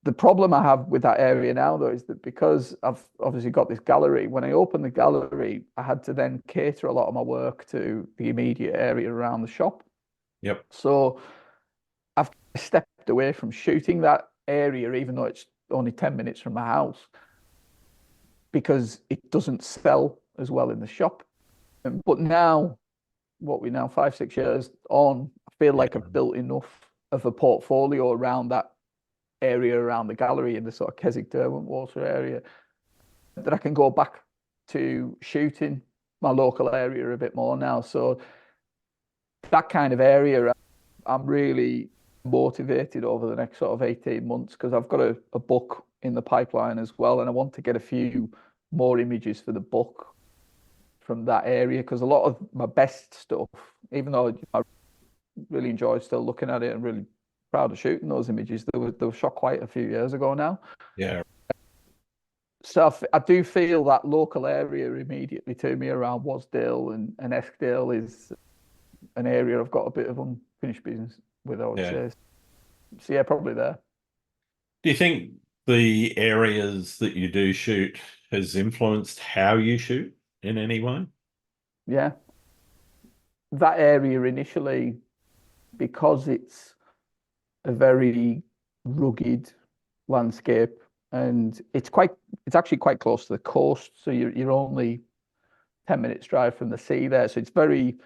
The problem I have with that area now, though, is that because I've obviously got this gallery, when I opened the gallery, I had to then cater a lot of my work to the immediate area around the shop. Yep. So I've stepped away from shooting that area, even though it's only 10 minutes from my house, because it doesn't sell as well in the shop. But now, 5-6 years on, I feel like I've built enough of a portfolio around that area around the gallery in the sort of Keswick, Derwentwater area, that I can go back to shooting my local area a bit more now. So that kind of area, I'm really motivated over the next sort of 18 months, because I've got a book in the pipeline as well, and I want to get a few more images for the book from that area, because a lot of my best stuff, even though I really enjoyed still looking at it and really proud of shooting those images, they were shot quite a few years ago now. Yeah. So I do feel that local area immediately to me around Wasdale and Eskdale is an area I've got a bit of unfinished business with, I would Yeah. say. So yeah, probably there. Do you think the areas that you do shoot has influenced how you shoot in any way? Yeah. That area initially, because it's a very rugged landscape and it's actually quite close to the coast. So you're only 10 minutes drive from the sea there. So it's very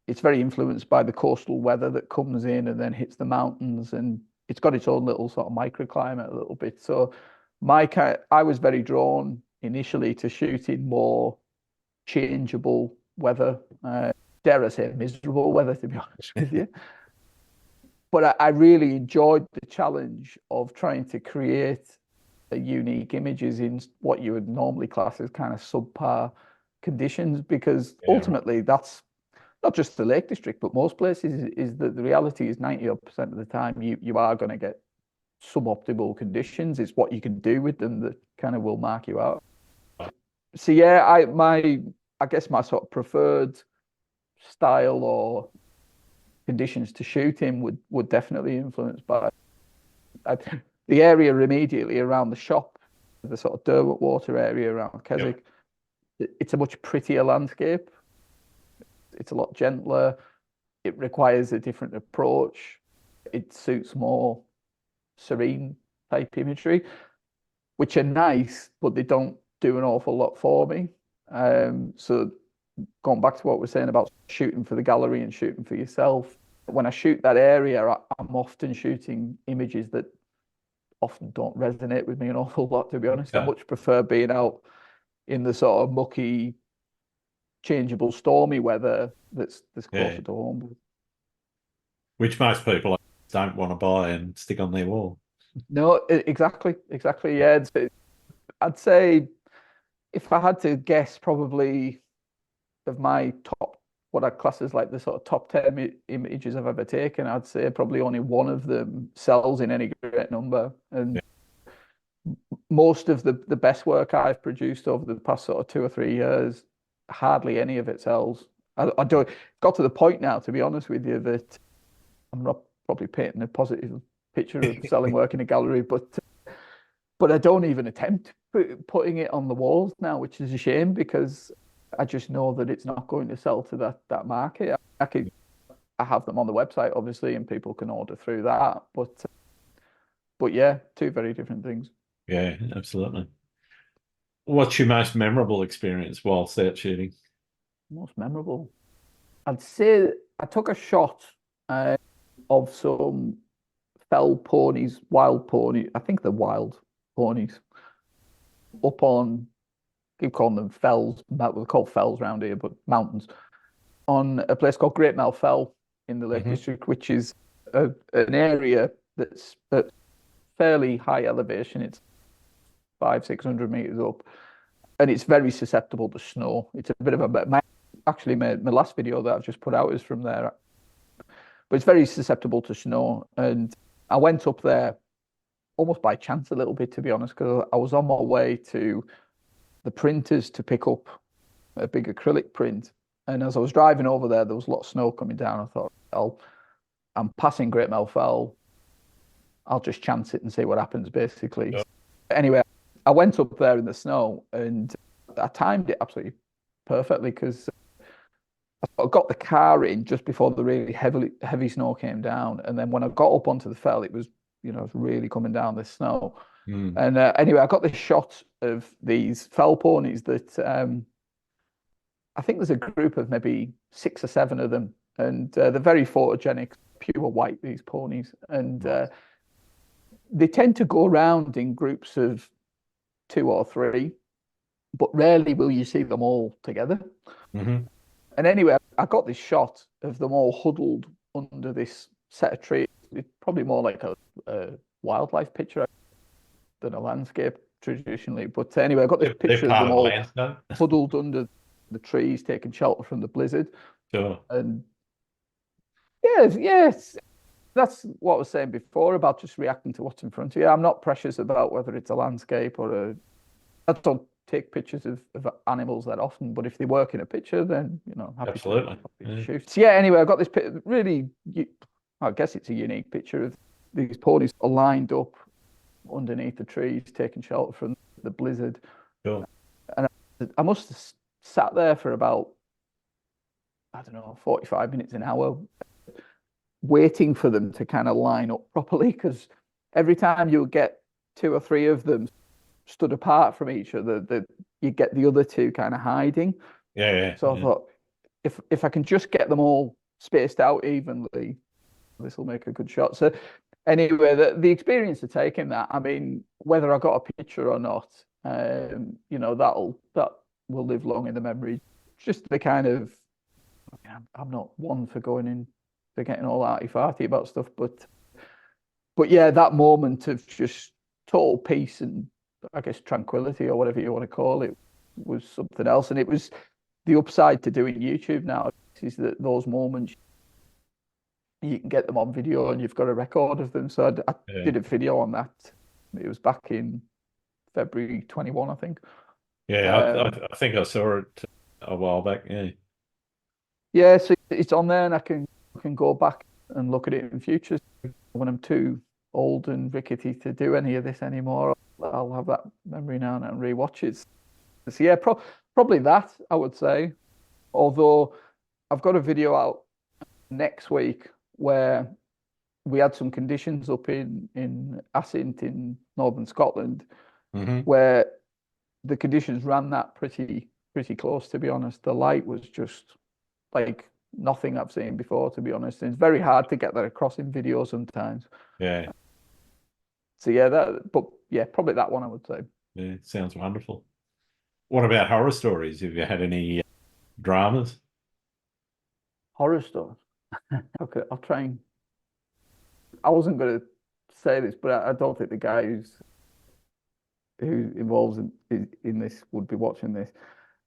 influenced by the coastal weather that comes in and then hits the mountains, and it's got its own little sort of microclimate a little bit. So I was very drawn initially to shooting more changeable weather, dare I say miserable weather, to be honest with you. But I really enjoyed the challenge of trying to create unique images in what you would normally class as kind of subpar conditions, because Yeah, right. ultimately that's not just the Lake District, but most places is that the reality is 90% of the time you are going to get suboptimal conditions. It's what you can do with them that kind of will mark you out. So yeah, I guess my sort of preferred style or conditions to shoot in would definitely influence by the area immediately around the shop, the sort of Derwent Water area around Keswick. It's a much prettier landscape. It's a lot gentler. It requires a different approach. It suits more serene type imagery, which are nice, but they don't do an awful lot for me. So going back to what we're saying about shooting for the gallery and shooting for yourself, when I shoot that area, I'm often shooting images that often don't resonate with me an awful lot, to be honest. I much prefer being out in the sort of mucky, changeable, stormy weather that's closer to home. Which most people don't want to buy and stick on their wall. No, exactly. Yeah, I'd say if I had to guess, probably of my top, what I class as like the sort of top 10 images I've ever taken, I'd say probably only one of them sells in any great number. And most of the best work I've produced over the past sort of 2 or 3 years, hardly any of it sells. I don't got to the point now, to be honest with you, that I'm not probably painting a positive picture of selling work in a gallery, but I don't even attempt putting it on the walls now, which is a shame, because I just know that it's not going to sell to that market. I have them on the website, obviously, and people can order through that. But yeah, two very different things. Yeah, absolutely. What's your most memorable experience whilst out shooting? Most memorable, I'd say I took a shot of some fell ponies, wild pony. I think they're wild ponies up on, keep calling them fells. We're called fells around here, but mountains, on a place called Great Mel Fell in the Lake District, which is an area that's at fairly high elevation. It's 500-600 meters up, and it's very susceptible to snow. It's a bit of actually my last video that I've just put out is from there, but it's very susceptible to snow. And I went up there almost by chance a little bit, to be honest, because I was on my way to the printers to pick up a big acrylic print. And as I was driving over there was a lot of snow coming down. I thought, I'm passing Great Mel Fell. I'll just chance it and see what happens, basically. Yeah. Anyway, I went up there in the snow and I timed it absolutely perfectly, because I got the car in just before the really heavy snow came down. And then when I got up onto the fell, it was, really coming down, this snow. And anyway, I got this shot of these fell ponies that I think there's a group of maybe 6 or 7 of them, and they're very photogenic, pure white, these ponies. And they tend to go around in groups of 2 or 3, but rarely will you see them all together. And anyway, I got this shot of them all huddled under this set of trees. It's probably more like a wildlife picture than a landscape traditionally. But anyway, I got this picture of them all huddled under. the trees, taking shelter from the blizzard. Sure. And yes, that's what I was saying before about just reacting to what's in front of you. I'm not precious about whether it's a landscape or a. I don't take pictures of animals that often, but if they work in a picture, then happy Absolutely. to shoot. So yeah, anyway, I got this really, I guess it's a unique picture of these ponies lined up underneath the trees, taking shelter from the blizzard. Sure. And I must have sat there for about, I don't know, 45 minutes, an hour, waiting for them to kind of line up properly, because every time you get two or three of them stood apart from each other, you get the other two kind of hiding. Yeah. So I thought, if I can just get them all spaced out evenly, this will make a good shot. So anyway, the experience of taking that, I mean, whether I got a picture or not, that will live long in the memory. Just the kind of, I'm not one for going in for getting all arty-farty about stuff, but yeah, that moment of just total peace and I guess tranquility or whatever you want to call it was something else. And it was the upside to doing YouTube now is that those moments you can get them on video and you've got a record of them. So I did a video on that. It was back in February 21, I think. Yeah, I think I saw it a while back. Yeah. Yeah, so it's on there and I can go back and look at it in future. When I'm too old and rickety to do any of this anymore, I'll have that memory now and rewatch it. So yeah, probably that, I would say. Although I've got a video out next week where we had some conditions up in Assynt in northern Scotland, where the conditions ran that pretty close, to be honest. The light was just like nothing I've seen before, to be honest. And it's very hard to get that across in video sometimes. Yeah. So yeah, probably that one, I would say. Yeah, sounds wonderful. What about horror stories? Have you had any dramas? Horror stories. Okay, I'll try and. I wasn't going to say this, but I don't think the guy who involves in this would be watching this.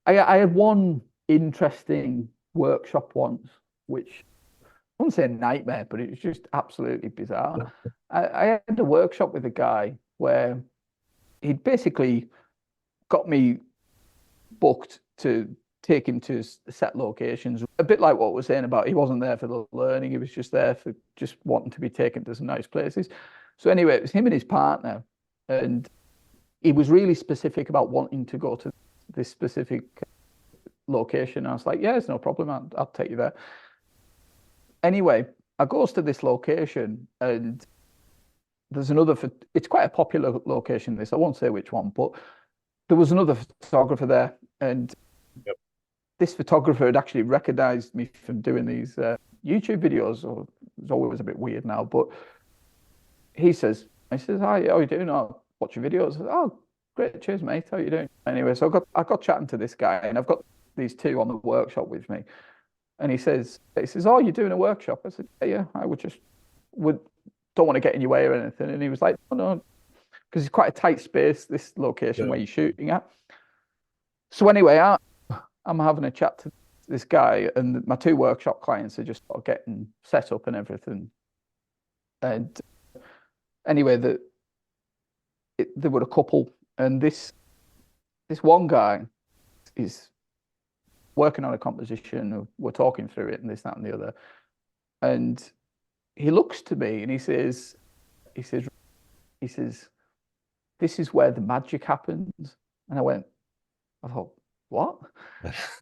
I had one interesting workshop once, which I wouldn't say a nightmare, but it was just absolutely bizarre. I had a workshop with a guy where he'd basically got me booked to take him to set locations, a bit like what we're saying about he wasn't there for the learning, he was just there for just wanting to be taken to some nice places. So anyway, it was him and his partner, and he was really specific about wanting to go to this specific location. I was like, yeah, it's no problem, I'll take you there. Anyway, I goes to this location and there's another, it's quite a popular location, this, I won't say which one, but there was another photographer there, and this photographer had actually recognized me from doing these YouTube videos. So it's always a bit weird now, but he says, hi, how are you doing? I watch your videos. I said, oh, great, cheers, mate. How are you doing? Anyway, so I got chatting to this guy, and I've got these two on the workshop with me. And he says, oh, you're doing a workshop? I said, yeah, I don't want to get in your way or anything. And he was like, oh, no, because it's quite a tight space, this location where you're shooting at. So anyway, I'm having a chat to this guy, and my two workshop clients are just sort of getting set up and everything. And anyway, there were a couple, and this one guy is working on a composition. We're talking through it, and this, that, and the other. And he looks to me and he says, this is where the magic happens. And I thought, what?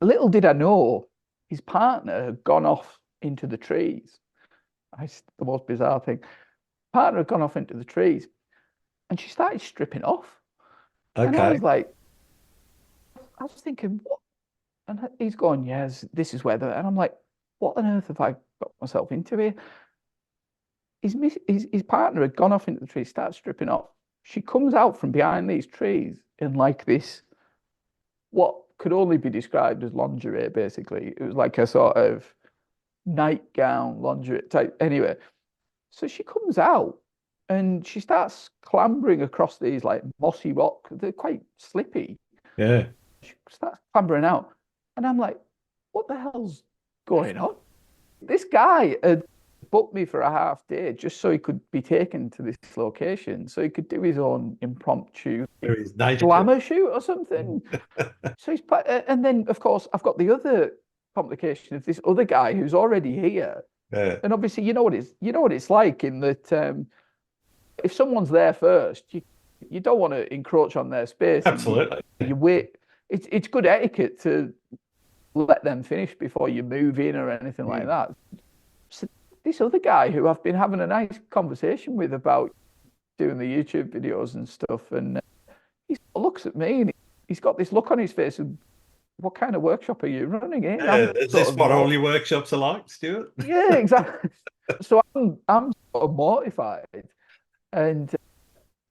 Little did I know, his partner had gone off into the trees. It's the most bizarre thing. Partner had gone off into the trees, and she started stripping off. Okay. And I was thinking, what? And he's going, yes, this is where and I'm like, what on earth have I got myself into here? His partner had gone off into the trees, started stripping off. She comes out from behind these trees in like this, what could only be described as lingerie, basically. It was like a sort of nightgown, lingerie type. Anyway, so she comes out and she starts clambering across these like mossy rock. They're quite slippy. Yeah. She starts clambering out. And I'm like, what the hell's going on? This guy had booked me for a half day just so he could be taken to this location, so he could do his own impromptu There is nature. glamour shoot or something. So and then of course I've got the other complication of this other guy who's already here, Yeah, and obviously you know what it's like in that if someone's there first, you don't want to encroach on their space, and absolutely. you wait. It's good etiquette to let them finish before you move in or anything like Mm. that. So this other guy who I've been having a nice conversation with about doing the YouTube videos and stuff, and he looks at me and he's got this look on his face of, what kind of workshop are you running in? I'm Yeah, is sort this of what all your workshops are like, Stuart? yeah, exactly. So I'm sort of mortified, and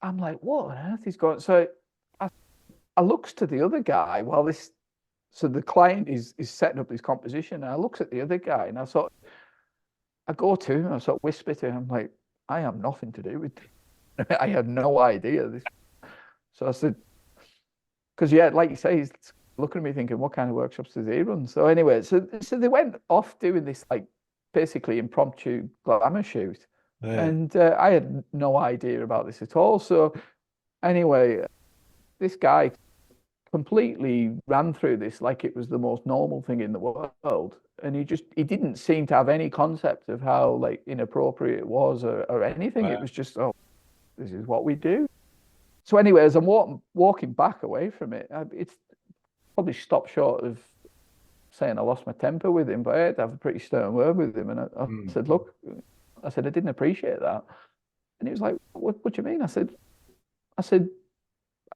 I'm like, what on earth is going? So I, I looks to the other guy while this. So the client is setting up this composition, and I looks at the other guy, and I go to him, I sort of whisper to him, like, I have nothing to do with this. I had no idea this. So I said, because yeah, like you say, he's looking at me thinking, what kind of workshops does he run? So anyway, so they went off doing this like basically impromptu glamour shoot, Yeah. and I had no idea about this at all. So anyway, this guy completely ran through this like it was the most normal thing in the world, and he didn't seem to have any concept of how like inappropriate it was or anything. It Wow. was just, oh, this is what we do. So anyway, as I'm walking back away from it, it's probably stopped short of saying I lost my temper with him, but I had to have a pretty stern word with him. And I Mm. said, look, I said, I didn't appreciate that. And he was like, what do you mean? I said,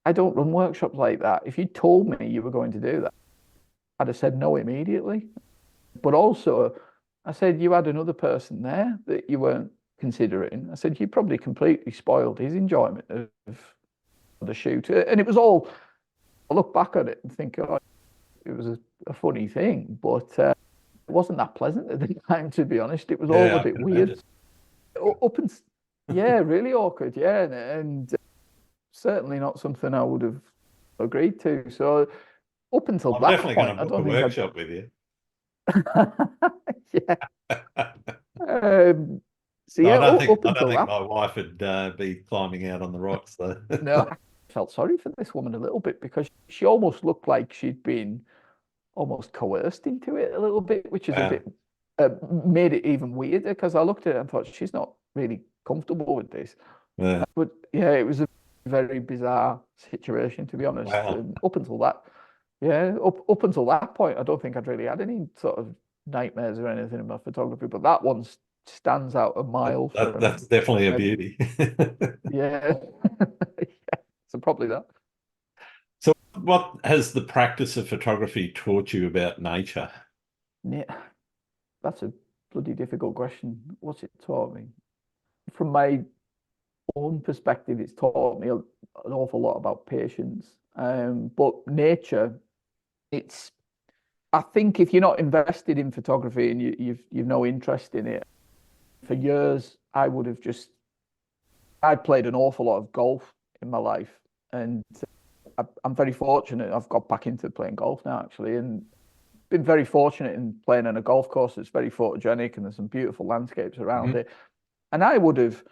I don't run workshops like that. If you told me you were going to do that, I'd have said no immediately. But also, I said, you had another person there that you weren't considering. I said, you probably completely spoiled his enjoyment of the shoot. And it was all, I look back at it and think, oh, it was a funny thing, but it wasn't that pleasant at the time, to be honest. It was all a Yeah, I bit can weird. imagine. Up and yeah, really awkward. Yeah, and certainly not something I would have agreed to. So up until I'm that definitely going point, to I book a don't think I'd. workshop with you. Yeah. I So yeah, don't think up I don't until think that, my wife would be climbing out on the rocks though. no, I felt sorry for this woman a little bit because she almost looked like she'd been almost coerced into it a little bit, which is a Wow. bit made it even weirder because I looked at it and thought she's not really comfortable with this. Yeah. But yeah, it was a very bizarre situation, to be honest. Wow. Up until that, yeah, up until that point, I don't think I'd really had any sort of nightmares or anything in my photography, but that one stands out a mile from That's definitely a every. beauty. Yeah, yeah. So probably that. So, what has the practice of photography taught you about nature? Yeah, that's a bloody difficult question. What's it taught me? From my own perspective, it's taught me an awful lot about patience. But nature, it's I think if you're not invested in photography and you've no interest in it, for years I would have just I played an awful lot of golf in my life, and I'm very fortunate. I've got back into playing golf now actually, and been very fortunate in playing on a golf course that's very photogenic and there's some beautiful landscapes around Mhm. it. And I would have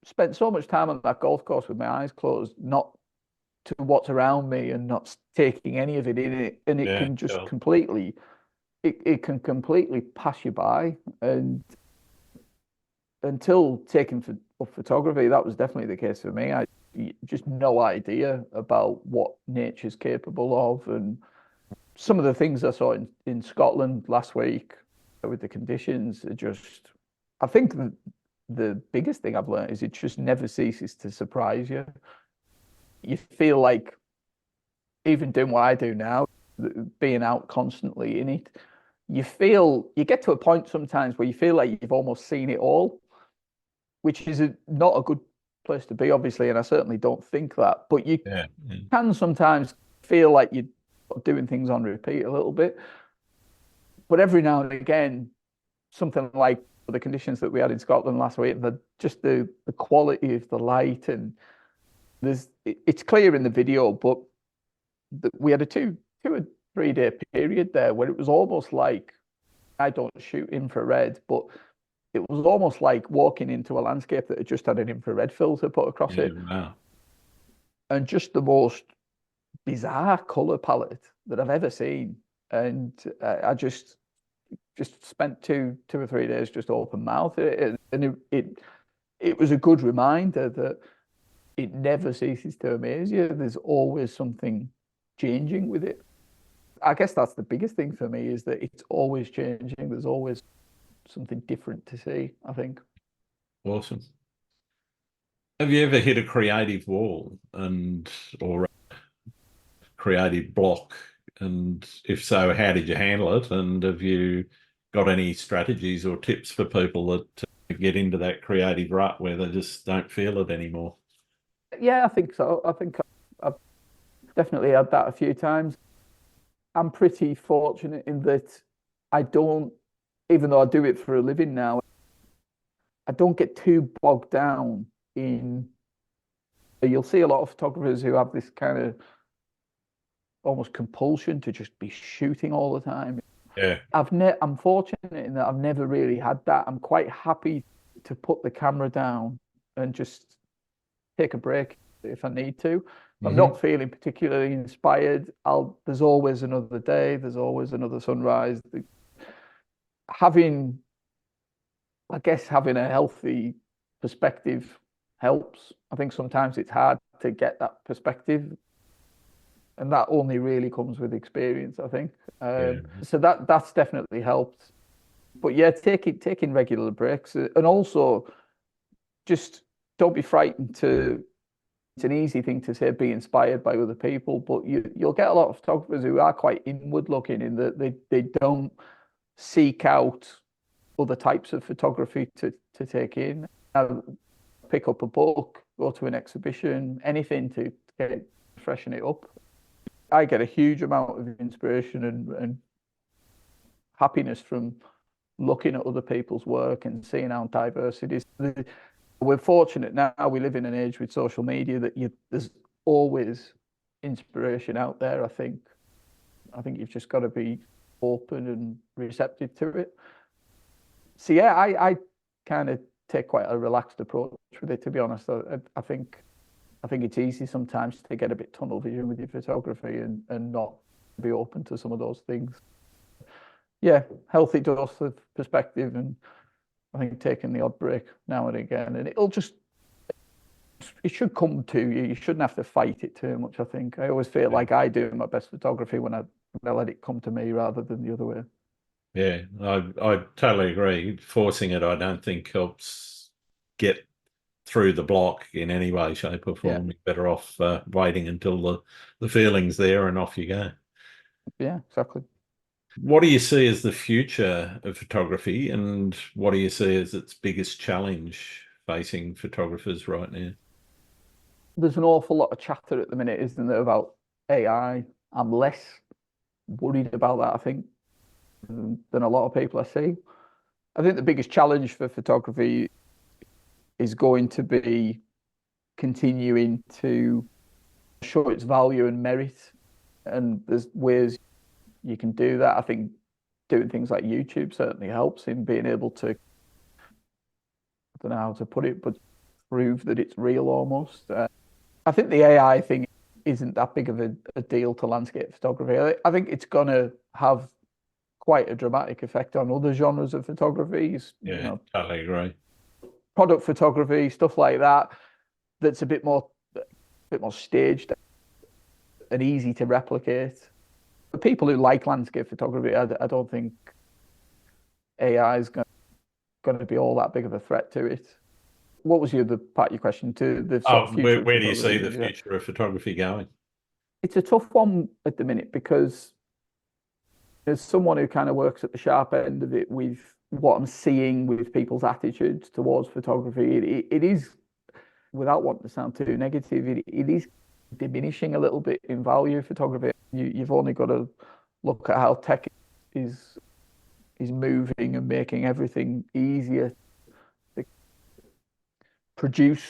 spent so much time on that golf course with my eyes closed, not to what's around me and not taking any of it in it, and it Yeah, can just sure. completely it can completely pass you by. And until taking up photography, that was definitely the case for me. I just no idea about what nature's capable of, and some of the things I saw in Scotland last week with the conditions are just. I think the biggest thing I've learned is it just never ceases to surprise you. You feel like even doing what I do now, being out constantly in it, you get to a point sometimes where you feel like you've almost seen it all, which is not a good place to be, obviously, and I certainly don't think that. But you Yeah. Yeah. can sometimes feel like you're doing things on repeat a little bit. But every now and again, something like the conditions that we had in Scotland last week, just the quality of the light, and it's clear in the video, but we had a two 3 day period there where it was almost like, I don't shoot infrared, but it was almost like walking into a landscape that had just had an infrared filter put across Yeah, it, wow. and just the most bizarre color palette that I've ever seen. And I just spent two or 3 days just open mouth at it, and it was a good reminder that it never ceases to amaze you. There's always something changing with it. I guess that's the biggest thing for me, is that it's always changing. There's always something different to see, I think. Awesome. Have you ever hit a creative wall or a creative block? And if so, how did you handle it? And have you got any strategies or tips for people that get into that creative rut where they just don't feel it anymore? Yeah, I think so. I think I've definitely had that a few times. I'm pretty fortunate in that I don't, even though I do it for a living now, I don't get too bogged down in. You'll see a lot of photographers who have this kind of almost compulsion to just be shooting all the time. Yeah. I'm fortunate in that I've never really had that. I'm quite happy to put the camera down and just take a break if I need to. If I'm Hmm. not feeling particularly inspired, there's always another day, there's always another sunrise. Having, I guess, having a healthy perspective helps. I think sometimes it's hard to get that perspective, and that only really comes with experience, I think. Yeah. So that's definitely helped. But yeah, taking regular breaks, and also just don't be frightened to. It's an easy thing to say, be inspired by other people, but you'll get a lot of photographers who are quite inward looking, in that they don't seek out other types of photography to take in. Pick up a book, go to an exhibition, anything to freshen it up. I get a huge amount of inspiration and happiness from looking at other people's work and seeing how diverse it is. We're fortunate now. We live in an age with social media that there's always inspiration out there. I think you've just got to be open and receptive to it. So yeah, I kind of take quite a relaxed approach with it, to be honest. I think it's easy sometimes to get a bit tunnel vision with your photography and not be open to some of those things. Yeah, healthy dose of perspective, and I think taking the odd break now and again, and it should come to you. You shouldn't have to fight it too much. I think I always feel Yeah. like I do my best photography when I let it come to me rather than the other way. Yeah, I totally agree. Forcing it, I don't think helps get through the block in any way, shape, or Yeah, form. You're better off waiting until the feeling's there and off you go. yeah, exactly. What do you see as the future of photography, and what do you see as its biggest challenge facing photographers right now? There's an awful lot of chatter at the minute, isn't there, about AI? I'm less worried about that, I think, than a lot of people I see. I think the biggest challenge for photography is going to be continuing to show its value and merit. And there's ways you can do that. I think doing things like YouTube certainly helps in being able to, I don't know how to put it, but prove that it's real almost. I think the AI thing isn't that big of a deal to landscape photography. I think it's going to have quite a dramatic effect on other genres of photography, Yeah, totally agree. product photography, stuff like that, that's a bit more staged and easy to replicate. The people who like landscape photography, I don't think AI is going to be all that big of a threat to it. What was the other part of your question, to the sort of Oh, future of where do you see the photography? Yeah. future of photography going? It's a tough one at the minute because as someone who kind of works at the sharp end of it, with what I'm seeing with people's attitudes towards photography, it is, without wanting to sound too negative, it is diminishing a little bit in value. Photography, you've only got to look at how tech is is moving and making everything easier produce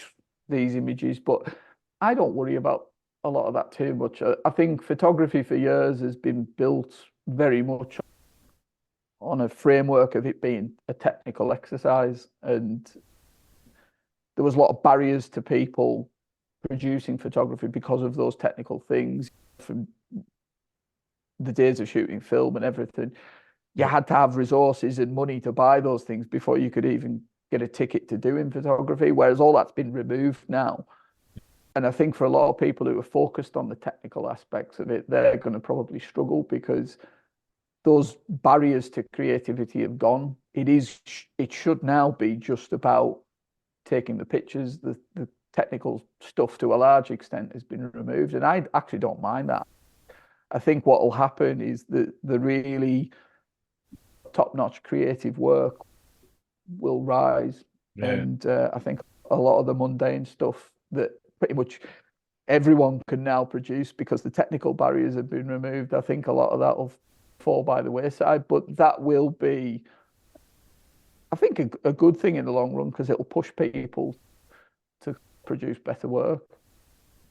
these images. But I don't worry about a lot of that too much. I think photography for years has been built very much on a framework of it being a technical exercise, and there was a lot of barriers to people producing photography because of those technical things. From the days of shooting film and everything, you Yeah. had to have resources and money to buy those things before you could even get a ticket to doing photography, whereas all that's been removed now. And I think for a lot of people who are focused on the technical aspects of it, they're going to probably struggle because those barriers to creativity have gone. It should now be just about taking the pictures. The technical stuff to a large extent has been removed, and I actually don't mind that. I think what will happen is that the really top-notch creative work will rise, Yeah. and I think a lot of the mundane stuff that pretty much everyone can now produce because the technical barriers have been removed, I think a lot of that will fall by the wayside. But that will be, I think, a good thing in the long run because it'll push people to produce better work.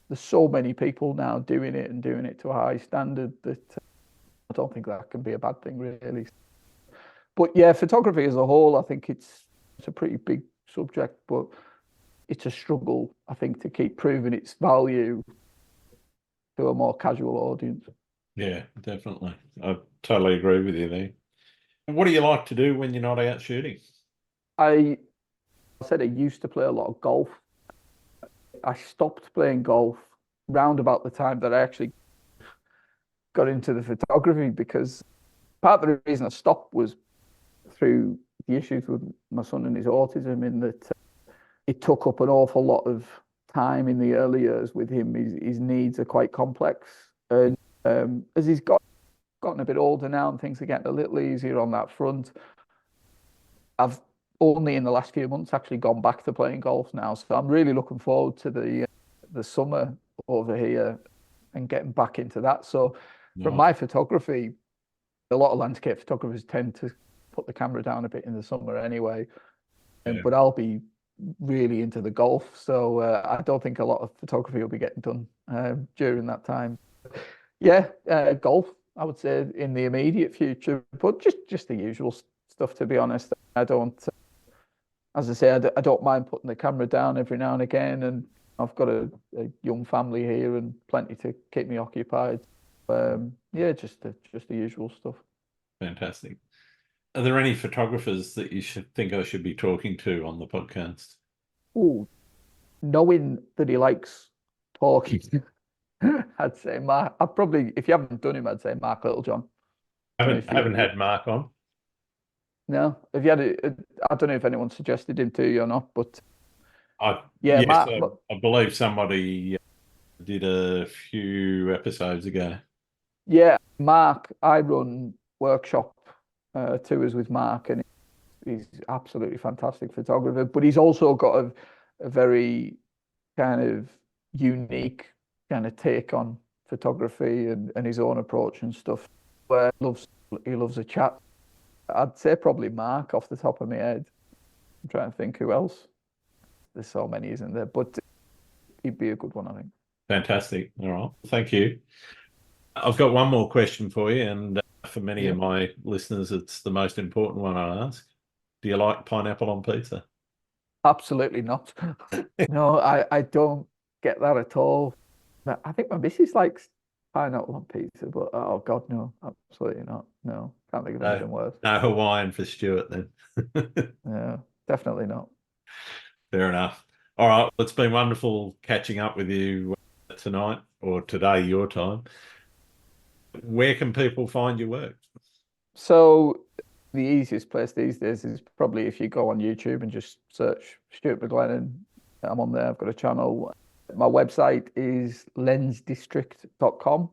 There's so many people now doing it and doing it to a high standard that I don't think that can be a bad thing, really. But yeah, photography as a whole, I think it's a pretty big subject, but it's a struggle, I think, to keep proving its value to a more casual audience. Yeah, definitely. I totally agree with you there. What do you like to do when you're not out shooting? I said I used to play a lot of golf. I stopped playing golf round about the time that I actually got into the photography because part of the reason I stopped was through the issues with my son and his autism, in that it took up an awful lot of time in the early years with him. His needs are quite complex, and as he's gotten a bit older now and things are getting a little easier on that front, I've only in the last few months actually gone back to playing golf now. So I'm really looking forward to the summer over here and getting back into that. So from Nice. my photography, a lot of landscape photographers tend to put the camera down a bit in the summer anyway. Yeah. But I'll be really into the golf, so I don't think a lot of photography will be getting done during that time. Yeah, golf, I would say in the immediate future, but just the usual stuff. To be honest, I don't, as I say, I don't mind putting the camera down every now and again, and I've got a young family here and plenty to keep me occupied. Yeah, just the usual stuff. Fantastic. Are there any photographers that you should think I should be talking to on the podcast? Oh, knowing that he likes talking, I'd say Mark. I'd probably, if you haven't done him, I'd say Mark Littlejohn. Don't know if Haven't you, had Mark on. no, if you had I don't know if anyone suggested him to you or not, but I yeah, yes, Mark. I believe somebody did a few episodes ago. Yeah, Mark. I run workshop tours with Mark, and he's absolutely fantastic photographer. But he's also got a very kind of unique kind of take on photography and his own approach and stuff. Where he loves a chat. I'd say probably Mark off the top of my head. I'm trying to think who else. There's so many, isn't there? But he'd be a good one, I think. Fantastic. All right. Thank you. I've got one more question for you, and for many Yeah. of my listeners, it's the most important one I ask. Do you like pineapple on pizza? Absolutely not. No, I don't get that at all. I think my missus likes pineapple on pizza, but oh God, no, absolutely not. No, can't think of No, anything worse. no Hawaiian for Stuart then. No, definitely not. Fair enough. All right. Well, it's been wonderful catching up with you tonight or today, your time. Where can people find your work? So the easiest place these days is probably if you go on YouTube and just search Stuart McGlennon. I'm on there. I've got a channel. My website is lensdistrict.com.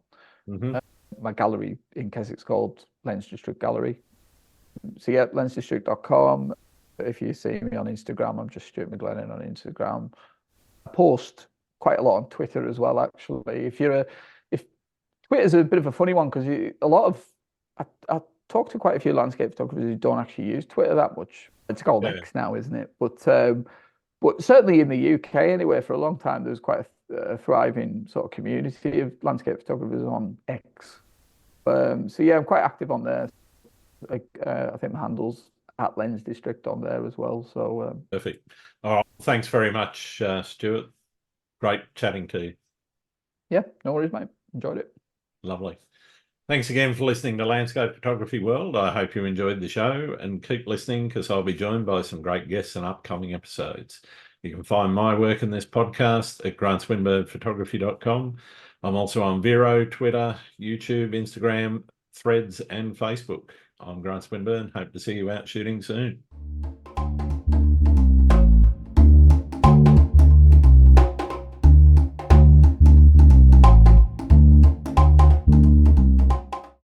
Hmm. My gallery in Keswick's called Lens District Gallery. So yeah, lensdistrict.com. If you see me on Instagram, I'm just Stuart McGlennon on Instagram. I post quite a lot on Twitter as well, actually. If Twitter's a bit of a funny one because a lot of I talk to quite a few landscape photographers who don't actually use Twitter that much. It's called Yeah. X now, isn't it? But certainly in the UK anyway, for a long time there was quite a thriving sort of community of landscape photographers on X. So yeah, I'm quite active on there. Like I think my handle's at Lens District on there as well. So perfect. All right, thanks very much, Stuart. Great chatting to you. yeah, no worries, mate. Enjoyed it. Lovely. Thanks again for listening to Landscape Photography World. I hope you enjoyed the show, and keep listening because I'll be joined by some great guests in upcoming episodes. You can find my work in this podcast at grantswinburnephotography.com. I'm also on Vero, Twitter, YouTube, Instagram, Threads, and Facebook. I'm Grant Swinburne. Hope to see you out shooting soon.